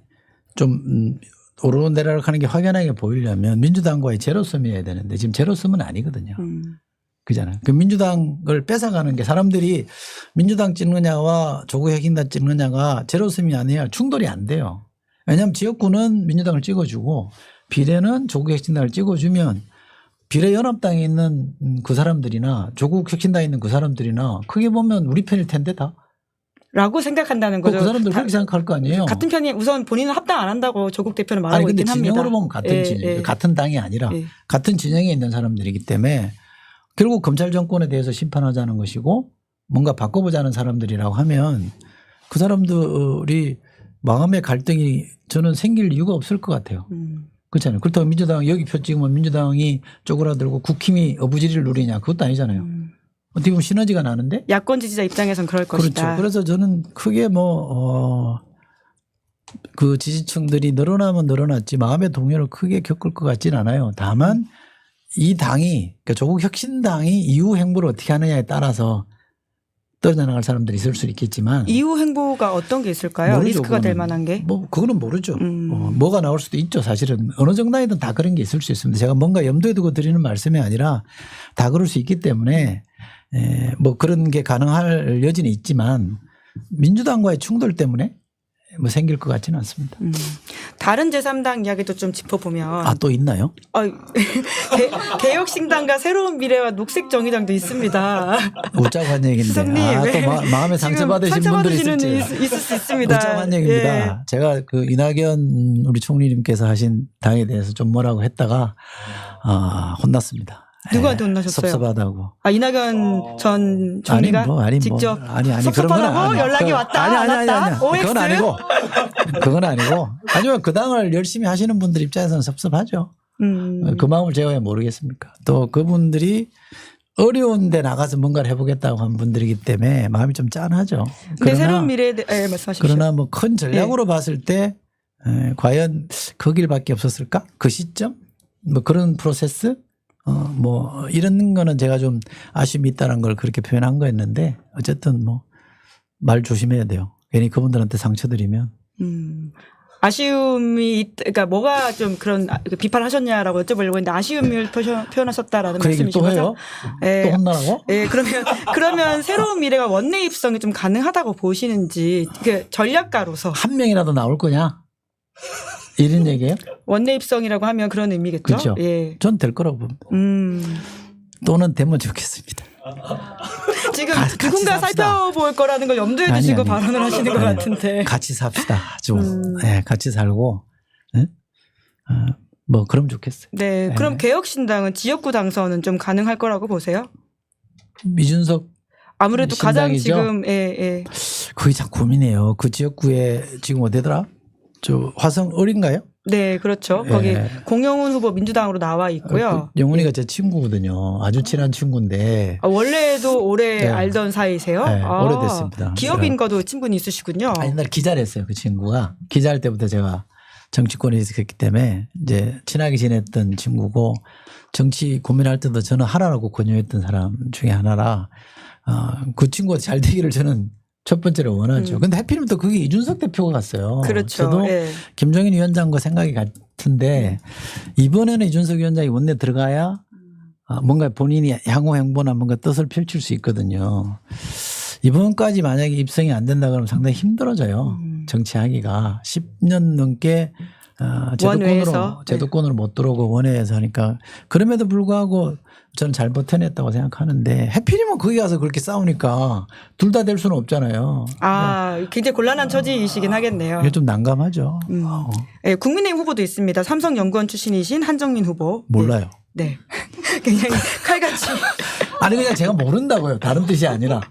좀 오르내리락 하는 게 확연하게 보이려면 민주당과의 제로섬이어야 되는데 지금 제로섬은 아니거든요. 그잖아요. 그 민주당을 뺏어가는 게 사람들이 민주당 찍느냐와 조국 혁신당 찍느냐가 제로섬이 아니라 충돌이 안 돼요. 왜냐하면 지역구는 민주당을 찍어주고 비례는 조국 혁신당을 찍어주면 비례연합당에 있는 그 사람들이나 조국 혁신당에 있는 그 사람들이나 크게 보면 우리 편일 텐데 다. 라고 생각한다는 거죠. 그 사람들 그렇게 생각할 거 아니에요. 같은 편이 우선 본인은 합당 안 한다고 조국 대표는 말하고 있긴 합니다. 근데 진영으로 보면 같은 진영, 같은 당이 아니라 같은 진영에 있는 사람들이기 때문에 결국 검찰 정권에 대해서 심판하자는 것이고 뭔가 바꿔보자는 사람들이라고 하면 그 사람들이 마음의 갈등이 저는 생길 이유가 없을 것 같아요. 그렇잖아요. 그렇다고 민주당 여기 표 찍으면 민주당이 쪼그라들고 국힘이 어부지리를 누리냐 그것도 아니잖아요. 어떻게 보면 시너지가 나는데. 야권 지지자 입장에선 그럴 것이다. 그렇죠. 그래서 저는 크게 그 지지층들이 늘어나면 늘어났지 마음의 동요를 크게 겪을 것 같지는 않아요. 다만 이 당이 그러니까 조국 혁신당이 이후 행보를 어떻게 하느냐에 따라서 떨어져 나갈 사람들이 있을 수 있겠지만 이후 행보가 어떤 게 있을까요? 모르죠, 리스크가 될 그거는. 만한 게. 그거는 모르죠. 뭐가 나올 수도 있죠. 사실은 어느 정당이든 다 그런 게 있을 수 있습니다. 제가 뭔가 염두에 두고 드리는 말씀이 아니라 다 그럴 수 있기 때문에 뭐 그런 게 가능할 여지는 있지만 민주당과의 충돌 때문에 뭐 생길 것 같지는 않습니다. 다른 제3당 이야기도 좀 짚어보면. 또 있나요? 개혁신당과 새로운 미래와 녹색정의당도 있습니다. 웃자고 얘기인데. 수석님. 또 마음에 상처받으신 분들이 있을 수 있습니다. 웃자고 얘기입니다. 예. 제가 그 이낙연 우리 총리님께서 하신 당에 대해서 좀 뭐라고 했다가 혼났습니다. 누구한테 혼나셨어요? 섭섭하다고. 이낙연 전 총리가 직접 섭섭하다고 연락이 왔다 안 왔다? OX? 그건 아니고 아니면 그 당을 열심히 하시는 분들 입장에서는 섭섭하죠. 그 마음을 제가 왜 모르겠습니까? 또 그분들이 어려운 데 나가서 뭔가를 해보겠다고 한 분들이기 때문에 마음이 좀 짠하죠. 네, 새로운 미래에 대해 말씀하십시오. 그러나 뭐 큰 전략으로 봤을 때 과연 그 길밖에 없었을까? 그 시점? 뭐 그런 프로세스? 뭐 이런 거는 제가 좀 아쉬움이 있다는 걸 그렇게 표현한 거였는데 어쨌든 뭐 말 조심해야 돼요. 괜히 그분들한테 상처 드리면. 아쉬움이 그러니까 뭐가 좀 그런 비판하셨냐라고 여쭤보려고 했는데 아쉬움을 표현하셨다라는 그 얘기를 말씀이신 또 거죠? 해요? 예. 또 혼나라고? 예, 그러면 새로운 미래가 원내 입성이 좀 가능하다고 보시는지 그 전략가로서 한 명이라도 나올 거냐? 이런 얘기예요? 원내 입성이라고 하면 그런 의미겠죠. 그렇죠. 예. 전 될 거라고 봅니다. 또는 되면 좋겠습니다. 지금 누군가 살펴볼 거라는 걸 염두에 두시고 발언을 하시는 것 같은데. 같이 삽시다. 네, 같이 살고. 네? 뭐 그럼 좋겠어요. 네, 그럼 개혁신당은 지역구 당선은 좀 가능할 거라고 보세요? 이준석 아무래도 가장 신당이죠? 지금 그게 참 고민이에요. 그 지역구에 지금 어디더라? 저 화성 을인가요? 네, 그렇죠. 거기 공영훈 후보 민주당으로 나와 있고요. 영훈이가 제 친구거든요. 아주 친한 친구인데. 원래도 오래 알던 사이세요? 네, 오래됐습니다. 기업인과도 친분이 있으시군요. 옛날에 기자를 했어요. 그 친구가. 기자할 때부터 제가 정치권에 있었기 때문에 이제 친하게 지냈던 친구고 정치 고민할 때도 저는 하라라고 권유했던 사람 중에 하나라 그 친구가 잘 되기를 저는 첫 번째로 원하죠. 근데 하필이면 또 그게 이준석 대표가 갔어요. 그렇죠. 저도 예. 김종인 위원장과 생각이 같은데 이번에는 이준석 위원장이 원내 들어가야 뭔가 본인이 향후 행보나 뭔가 뜻을 펼칠 수 있거든요. 이번까지 만약에 입성이 안 된다 그러면 상당히 힘들어져요. 정치하기가 10년 넘게 원외에서. 제도권으로 못 들어오고 원외에서 하니까 그럼에도 불구하고 저는 잘 버텨냈다고 생각하는데 하필이면 거기 가서 그렇게 싸우니까 둘 다 될 수는 없잖아요. 굉장히 곤란한 처지이시긴 하겠네요. 이게 좀 난감하죠. 예, 국민의힘 후보도 있습니다. 삼성연구원 출신이신 한정민 후보. 몰라요. 네. 굉장히 칼같이. 아니 그냥 제가 모른다고요. 다른 뜻이 아니라.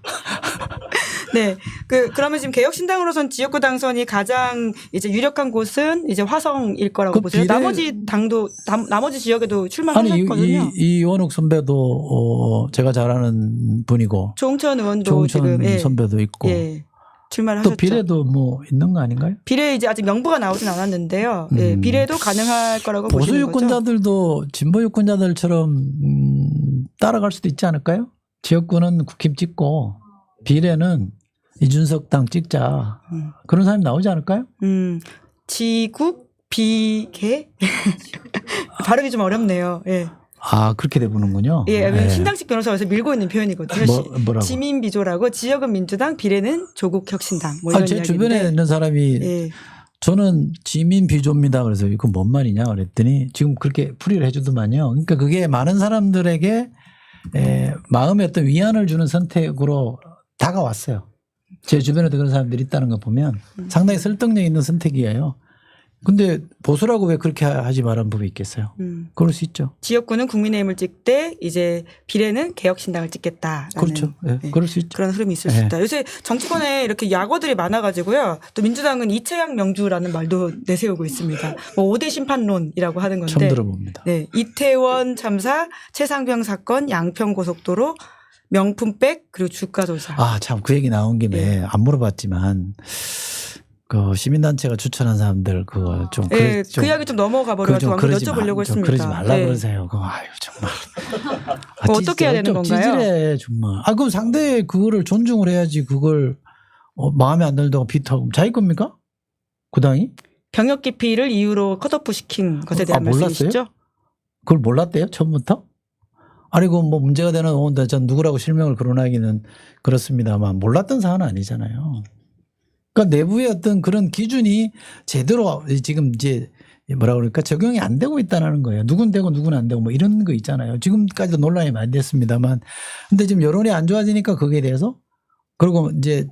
네. 그러면 지금 개혁신당으로선 지역구 당선이 가장 이제 유력한 곳은 이제 화성일 거라고 보세요. 나머지 당도 나머지 지역에도 출마하셨거든요. 이원욱 선배도 제가 잘 아는 분이고. 조홍천 의원도 조홍천 지금 선배도 있고. 예. 출마를 또 하셨죠. 비례도 뭐 있는 거 아닌가요? 비례 이제 아직 명부가 나오진 않았는데요. 예, 비례도 가능할 거라고 보수 보시는 거죠. 유권자들도 진보 유권자들처럼 따라갈 수도 있지 않을까요? 지역구는 국힘 찍고 비례는 이준석 당 찍자. 그런 사람이 나오지 않을까요? 지국 비계 발음이 좀 어렵네요. 예. 그렇게 돼보는군요. 예, 네. 신당식 변호사에서 밀고 있는 표현이거든요. 뭐라고? 지민비조라고 지역은 민주당, 비례는 조국혁신당. 뭐 이런 제 이야기인데. 주변에 있는 사람이 예. 저는 지민비조입니다. 그래서 이거 뭔 말이냐 그랬더니 지금 그렇게 풀이를 해주더만요. 그러니까 그게 많은 사람들에게 마음에 어떤 위안을 주는 선택으로 다가왔어요. 제 주변에도 그런 사람들이 있다는 거 보면 상당히 설득력 있는 선택이에요. 근데 보수라고 왜 그렇게 하지 말라는 법이 있겠어요? 그럴 수 있죠. 지역구는 국민의힘을 찍되 이제 비례는 개혁신당을 찍겠다라는 그렇죠. 네, 그럴 수 있죠. 그런 흐름이 있을 수 있다. 요새 정치권에 이렇게 약어들이 많아가지고요. 또 민주당은 이채양 명주라는 말도 내세우고 있습니다. 뭐 5대 심판론이라고 하는 건데. 처음 들어봅니다. 네, 이태원 참사, 최상병 사건, 양평고속도로, 명품백 그리고 주가조사. 참 그 얘기 나온 김에 안 물어봤지만 그 시민단체가 추천한 사람들 그거 좀 네, 그 이야기 좀 넘어가 버려가지고 한번 여쭤보려고 했습니다. 그러지 말라 네. 그러세요. 아유 정말. 어떻게 해야 되는 건가요? 찌질해 정말. 그럼 상대 그거를 존중을 해야지 그걸 마음에 안 들다고 비토하고 자기 겁니까? 그 당이? 병역 기피를 이유로 컷오프 시킨 것에 대한 말씀이시죠? 몰랐어요? 그걸 몰랐대요 처음부터? 아니 그 뭐 문제가 되는 전 누구라고 실명을 거론하기는 그렇습니다만 몰랐던 사안은 아니잖아요. 그러니까 내부의 어떤 그런 기준이 제대로 지금 이제 뭐라 그럴까 적용이 안 되고 있다는 거예요. 누군 되고 누군 안 되고 뭐 이런 거 있잖아요. 지금까지도 논란이 많이 됐습니다만 근데 지금 여론이 안 좋아지니까 거기에 대해서 그리고 이제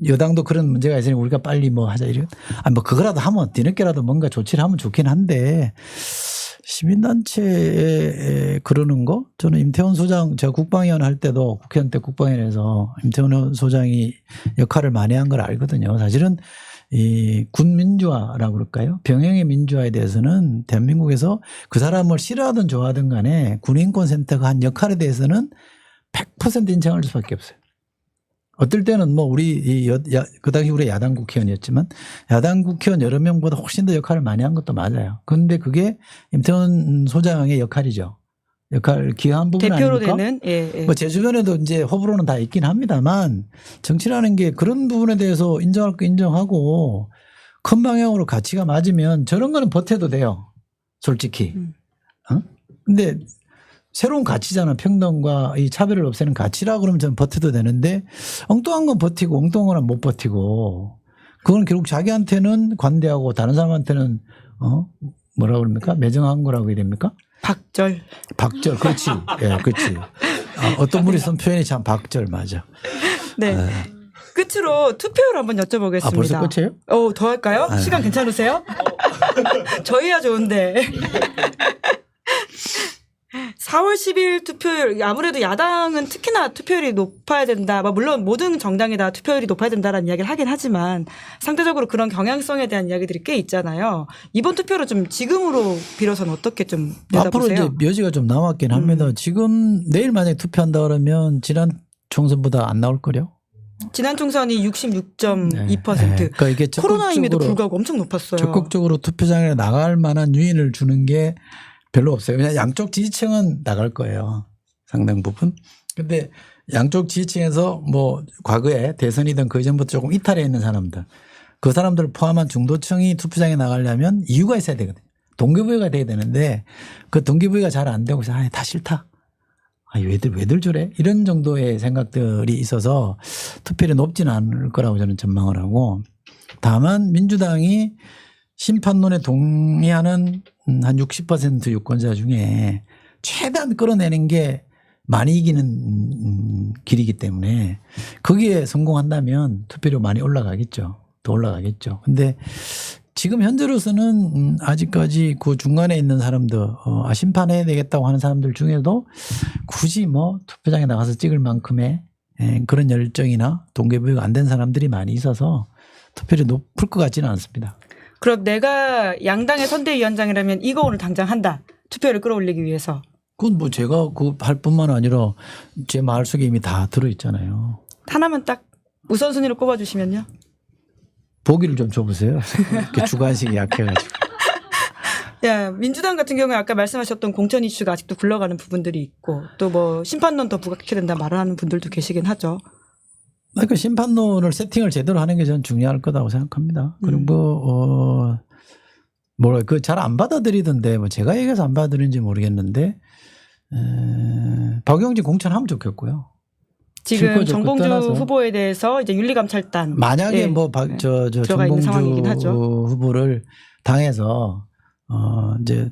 여당도 그런 문제가 있으니 우리가 빨리 뭐 하자 이런 뭐 그거라도 하면 뒤늦게라도 뭔가 조치를 하면 좋긴 한데 시민단체에 그러는 거 저는 임태원 소장 제가 국방위원 할 때도 국회의원 때 국방위원회에서 임태원 소장이 역할을 많이 한 걸 알거든요. 사실은 이 군민주화라고 그럴까요? 병영의 민주화에 대해서는 대한민국에서 그 사람을 싫어하든 좋아하든 간에 군인권센터가 한 역할에 대해서는 100% 인정할 수밖에 없어요. 어떨 때는 뭐 우리 그 당시 우리 야당 국회의원이었지만 야당 국회의원 여러 명보다 훨씬 더 역할을 많이 한 것도 맞아요. 그런데 그게 임태원 소장의 역할이죠. 역할 기여한 부분 대표로 아닙니까? 되는 예. 뭐 제 주변에도 이제 호불호는 다 있긴 합니다만 정치라는 게 그런 부분에 대해서 인정할 거 인정하고 큰 방향으로 가치가 맞으면 저런 거는 버텨도 돼요. 솔직히. 근데 새로운 가치잖아. 평등과 이 차별을 없애는 가치라 그러면 저는 버텨도 되는데 엉뚱한 건 버티고 엉뚱한 건 못 버티고 그건 결국 자기한테는 관대하고 다른 사람한테는 뭐라 그럽니까? 매정한 거라고 해야 됩니까? 박절. 그렇지. 예, 그렇지. 어떤 분이 쓴 표현이 참 박절 맞아. 네. 끝으로 투표율 한번 여쭤보겠습니다. 벌써 끝이에요? 더 할까요? 시간 괜찮으세요? 저희야 좋은데. 4월 10일 투표율 아무래도 야당은 특히나 투표율이 높아야 된다. 물론 모든 정당이 다 투표율이 높아야 된다라는 이야기를 하긴 하지만 상대적으로 그런 경향성에 대한 이야기들이 꽤 있잖아요. 이번 투표를 좀 지금으로 빌어서는 어떻게 좀 내다보세요? 앞으로 이제 여지가 좀 남았긴 합니다. 지금 내일 만약에 투표한다 그러면 지난 총선보다 안 나올 거요. 지난 총선이 66.2%. 네. 그러니까 이게 코로나임에도 불구하고 엄청 높았어요. 적극적으로 투표장에 나갈 만한 유인을 주는 게 별로 없어요. 그냥 양쪽 지지층은 나갈 거예요. 상당 부분. 근데 양쪽 지지층에서 뭐 과거에 대선이든 그 전부터 조금 이탈해 있는 사람들 그 사람들을 포함한 중도층이 투표장에 나가려면 이유가 있어야 되거든요. 동기부여가 돼야 되는데 그 동기부여가 잘 안 되고 다 싫다. 왜들 저래? 이런 정도의 생각들이 있어서 투표율이 높지는 않을 거라고 저는 전망을 하고 다만 민주당이 심판론에 동의하는 한 60% 유권자 중에 최대한 끌어내는 게 많이 이기는 길이기 때문에 거기에 성공한다면 투표율이 많이 올라가겠죠. 더 올라가겠죠. 근데 지금 현재로서는 아직까지 그 중간에 있는 사람들 심판해야 되겠다고 하는 사람들 중에도 굳이 뭐 투표장에 나가서 찍을 만큼의 그런 열정이나 동기부여가 안 된 사람들이 많이 있어서 투표율이 높을 것 같지는 않습니다. 그럼 내가 양당의 선대위원장이라면 이거 오늘 당장 한다. 투표를 끌어올리기 위해서. 그건 뭐 제가 그 할 뿐만 아니라 제 마음속에 이미 다 들어있잖아요. 하나만 딱 우선순위로 꼽아주시면요. 보기를 좀 줘보세요. 이렇게 주관식이 약해가지고. 야, 민주당 같은 경우에 아까 말씀하셨던 공천 이슈가 아직도 굴러가는 부분들이 있고 또 뭐 심판론 더 부각해야 된다 말을 하는 분들도 계시긴 하죠. 그러니까 심판론을 세팅을 제대로 하는 게 저는 중요할 거라고 생각합니다. 그리고 뭐라 그 잘 안 받아들이던데 뭐 제가 얘기해서 안 받아들이는지 모르겠는데 박용진 공천하면 좋겠고요. 지금 정봉주 후보에 대해서 이제 윤리감찰단 만약에 뭐 들어가 있는 상황이긴 하죠. 후보를 당해서 이제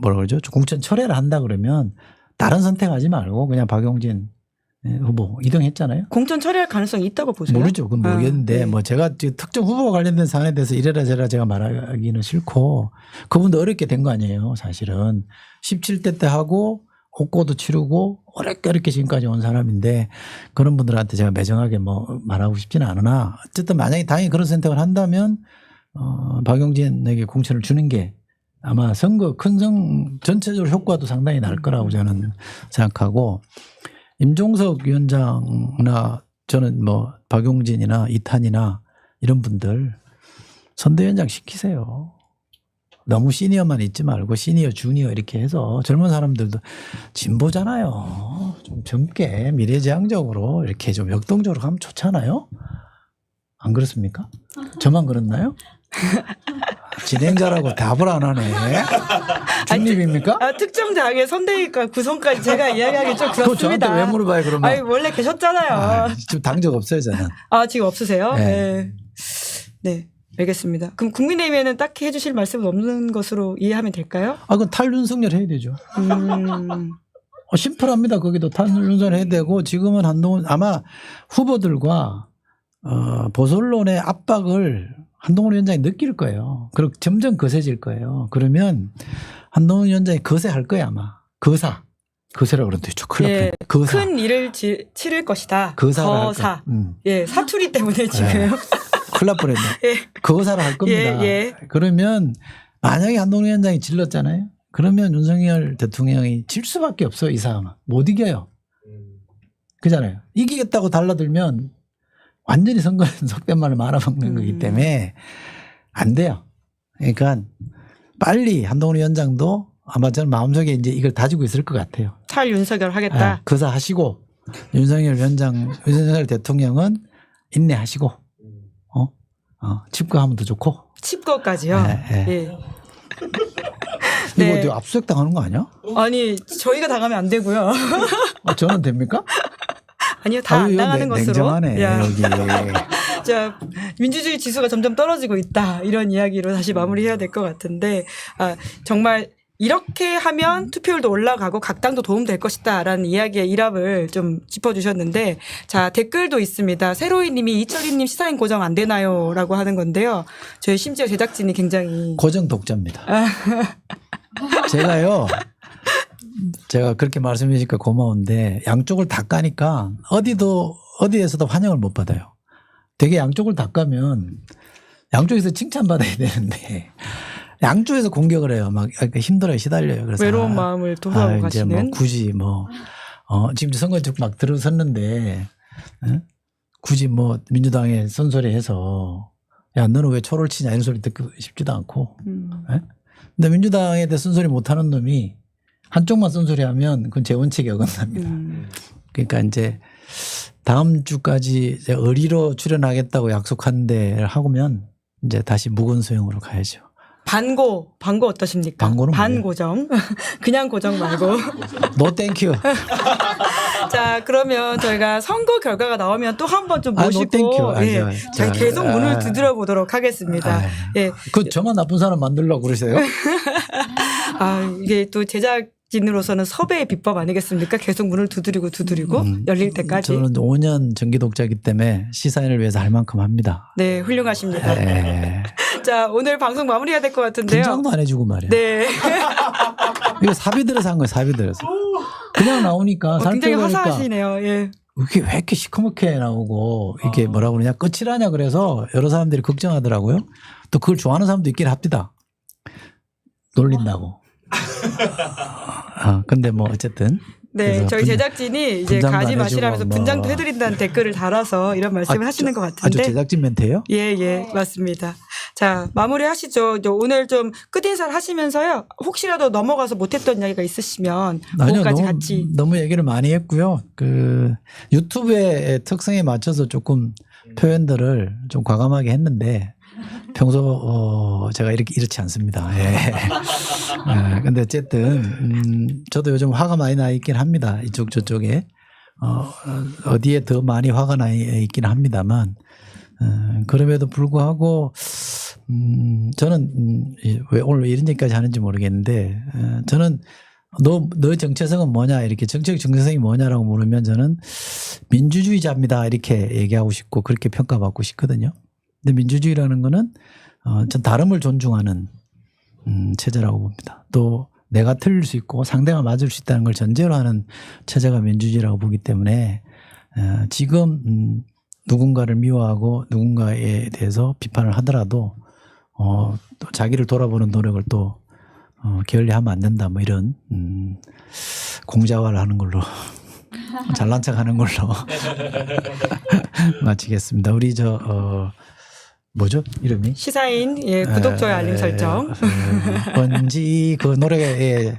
뭐라 그러죠? 공천 철회를 한다 그러면 다른 선택하지 말고 그냥 박용진 후보 2등 했잖아요. 공천 처리할 가능성이 있다고 보세요? 모르죠. 그건 모르겠는데 네. 뭐 제가 특정 후보와 관련된 사안에 대해서 이래라 저래라 제가 말하기는 싫고 그분도 어렵게 된 거 아니에요. 사실은 17대 때 하고 옥고도 치르고 어렵게 지금까지 온 사람인데 그런 분들한테 제가 매정하게 뭐 말하고 싶지는 않으나 어쨌든 만약에 당연히 그런 선택을 한다면 박용진에게 공천을 주는 게 아마 선거 전체적으로 효과도 상당히 날 거라고 저는 생각하고 임종석 위원장이나 저는 뭐 박용진이나 이탄이나 이런 분들 선대위원장 시키세요. 너무 시니어만 있지 말고 시니어 주니어 이렇게 해서 젊은 사람들도 진보잖아요. 좀 젊게 미래지향적으로 이렇게 좀 역동적으로 가면 좋잖아요. 안 그렇습니까? 저만 그렇나요? 진행자라고 답을 안 하네. 중립입니까? 특정 당의 선대위가 구성까지 제가 이야기하기 좀 그렇습니다. 저한테 왜 물어봐요 그러면? 아니 원래 계셨잖아요. 지금 당적 없어요 저는. 지금 없으세요? 네. 네. 알겠습니다. 그럼 국민의힘에는 딱히 해주실 말씀은 없는 것으로 이해하면 될까요? 그건 탈윤석열 해야 되죠. 심플합니다. 거기도 탈윤석열 해야 되고 지금은 한동훈 아마 후보들과 보수 언론의 압박을 한동훈 위원장이 느낄 거예요. 그리고 점점 거세질 거예요. 그러면 한동훈 위원장이 거세할 거예요 아마. 거세라고 그러는데 큰일 났네. 거사. 큰 일을 치를 것이다. 거사. 예, 사투리 때문에 지금. 큰일 날 뻔했네. 예. 거사를 할 겁니다. 예. 그러면 만약에 한동훈 위원장이 질렀잖아요. 그러면 윤석열 대통령이 질 수밖에 없어요. 이 상황은. 못 이겨요. 그잖아요. 이기겠다고 달라들면 완전히 선거는 속된 말을 말아먹는 거기 때문에 안 돼요. 그러니까 빨리 한동훈 위원장도 아마 저는 마음속에 이제 이걸 다지고 있을 것 같아요. 탈윤석열 하겠다. 거사하시고 윤석열 대통령은 인내하시고 칩거하면 더 좋고. 칩거까지요? 네. 예. 네. 이거 압수수색 당하는 거 아니야? 아니 저희가 당하면 안 되고요. 저는 됩니까? 아니요, 다 안 당하는 것으로. 냉정하네 여기. 자, 민주주의 지수가 점점 떨어지고 있다 이런 이야기로 다시 마무리해야 될 것 같은데 정말 이렇게 하면 투표율도 올라가고 각 당도 도움될 것이다라는 이야기의 일합을 좀 짚어주셨는데 자 댓글도 있습니다. 세로이님이 이철희님 시사인 고정 안 되나요?라고 하는 건데요. 저희 심지어 제작진이 굉장히 고정 독자입니다. 제가 그렇게 말씀해 주니까 고마운데 양쪽을 다 까니까 어디에서도 환영을 못 받아요. 되게 양쪽을 다 까면 양쪽에서 칭찬받아야 되는데 양쪽에서 공격을 해요. 막 힘들어요. 시달려요. 그래서 외로운 마음을 토로하고 가시는. 이제 뭐 굳이 지금 선거 쪽 막 들어섰는데 굳이 뭐 민주당에 쏜소리해서 야 너는 왜 초를 치냐 이런 소리 듣고 싶지도 않고. 근데 민주당에 대해 쏜소리 못하는 놈이 한쪽만 쏜소리하면 그건 제 원칙에 어긋납니다. 그러니까 이제 다음 주까지 이제 의리로 출연하겠다고 약속한 데를 하고면 이제 다시 묵은 수용으로 가야죠. 반고 어떠십니까? 반고는 반고정. 그냥 고정 말고. 노 땡큐. 자, 그러면 저희가 선거 결과가 나오면 또 한 번 좀 노 모시고 땡큐. 예, 저희 계속 문을 두드려 보도록 하겠습니다. 예. 그 저만 나쁜 사람 만들려고 그러세요? 이게 또 제작진으로서는 섭외의 비법 아니겠습니까? 계속 문을 두드리고 열릴 때까지. 저는 5년 정기 독자이기 때문에 시사인을 위해서 할 만큼 합니다. 네, 훌륭하십니다. 예. 자, 오늘 방송 마무리해야 될 것 같은데요. 분장도 안 해주고 말이에요. 네. 이거 사비 들어서 한 거예요. 사비 들어서. 그냥 나오니까 굉장히 살펴보니까 화사하시네요. 예. 이게 왜 이렇게 시커멓게 나오고 이게 뭐라고 그러냐 끝이라냐 그래서 여러 사람들이 걱정하더라고요. 또 그걸 좋아하는 사람도 있긴 합니다. 놀린다고. 근데 뭐 어쨌든. 네, 저희 제작진이 이제 분장도 가지 안 마시라면서 해주고 분장도 뭐. 해드린다는 댓글을 달아서 이런 말씀을 하시는 것 같은데. 아주 제작진 멘트예요? 예, 맞습니다. 자, 마무리 하시죠. 오늘 좀 끝인사를 하시면서요. 혹시라도 넘어가서 못했던 이야기가 있으시면 아니요, 그것까지 같이. 너무 얘기를 많이 했고요. 그 유튜브의 특성에 맞춰서 조금 표현들을 좀 과감하게 했는데 평소 제가 이렇지 않습니다. 예. 근데 어쨌든 저도 요즘 화가 많이 나 있긴 합니다. 이쪽 저쪽에 어디에 더 많이 화가 나 있긴 합니다만 그럼에도 불구하고 저는 왜 오늘 이런 얘기까지 하는지 모르겠는데 저는 너 정체성은 뭐냐 이렇게 정책 정체성이 뭐냐라고 물으면 저는 민주주의자입니다 이렇게 얘기하고 싶고 그렇게 평가받고 싶거든요. 근데 민주주의라는 거는 전 다름을 존중하는 체제라고 봅니다. 또 내가 틀릴 수 있고 상대가 맞을 수 있다는 걸 전제로 하는 체제가 민주주의라고 보기 때문에 지금 누군가를 미워하고 누군가에 대해서 비판을 하더라도 또 자기를 돌아보는 노력을 또 게을리하면 안 된다 뭐 이런 공자화를 하는 걸로 잘난 척하는 걸로 마치겠습니다. 우리 뭐죠 이름이? 시사인 구독 좋아요 알림 설정. 뭔지 그 노래가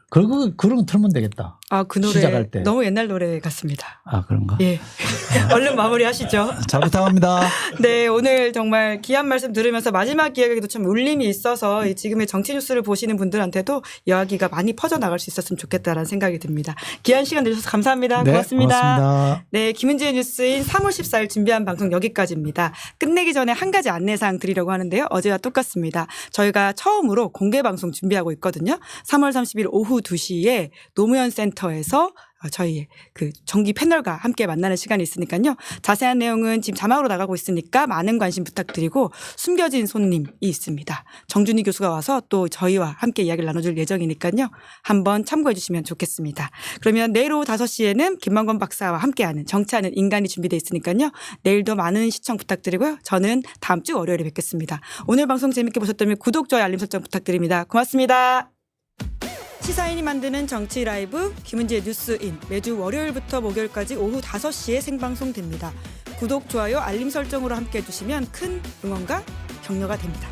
그런 거 틀면 되겠다. 그 노래 시작할 때. 너무 옛날 노래 같습니다. 그런가? 예. 얼른 마무리하시죠. 잘 부탁합니다. 네, 오늘 정말 귀한 말씀 들으면서 마지막 이야기도 참 울림이 있어서 지금의 정치 뉴스를 보시는 분들한테도 이야기가 많이 퍼져나갈 수 있었으면 좋겠다라는 생각이 듭니다. 귀한 시간 내주셔서 감사합니다. 네, 고맙습니다. 고맙습니다. 네, 김은지의 뉴스인 3월 14일 준비한 방송 여기까지입니다. 끝내기 전에 한 가지 안내사항 드리려고 하는데요. 어제와 똑같습니다. 저희가 처음으로 공개 방송 준비하고 있거든요. 3월 30일 오후 2시에 노무현 센터에서 저희 그 정기 패널과 함께 만나는 시간이 있으니까요. 자세한 내용은 지금 자막으로 나가고 있으니까 많은 관심 부탁드리고 숨겨진 손님이 있습니다. 정준희 교수가 와서 또 저희와 함께 이야기를 나눠줄 예정이니까요. 한번 참고해 주시면 좋겠습니다. 그러면 내일 오후 5시에는 김만권 박사와 함께하는 정치하는 인간이 준비되어 있으니까요. 내일도 많은 시청 부탁드리고요. 저는 다음 주 월요일에 뵙겠습니다. 오늘 방송 재밌게 보셨다면 구독, 좋아요, 알림 설정 부탁드립니다. 고맙습니다. 시사인이 만드는 정치 라이브 김은지의 뉴스인 매주 월요일부터 목요일까지 오후 5시에 생방송됩니다. 구독, 좋아요, 알림 설정으로 함께해 주시면 큰 응원과 격려가 됩니다.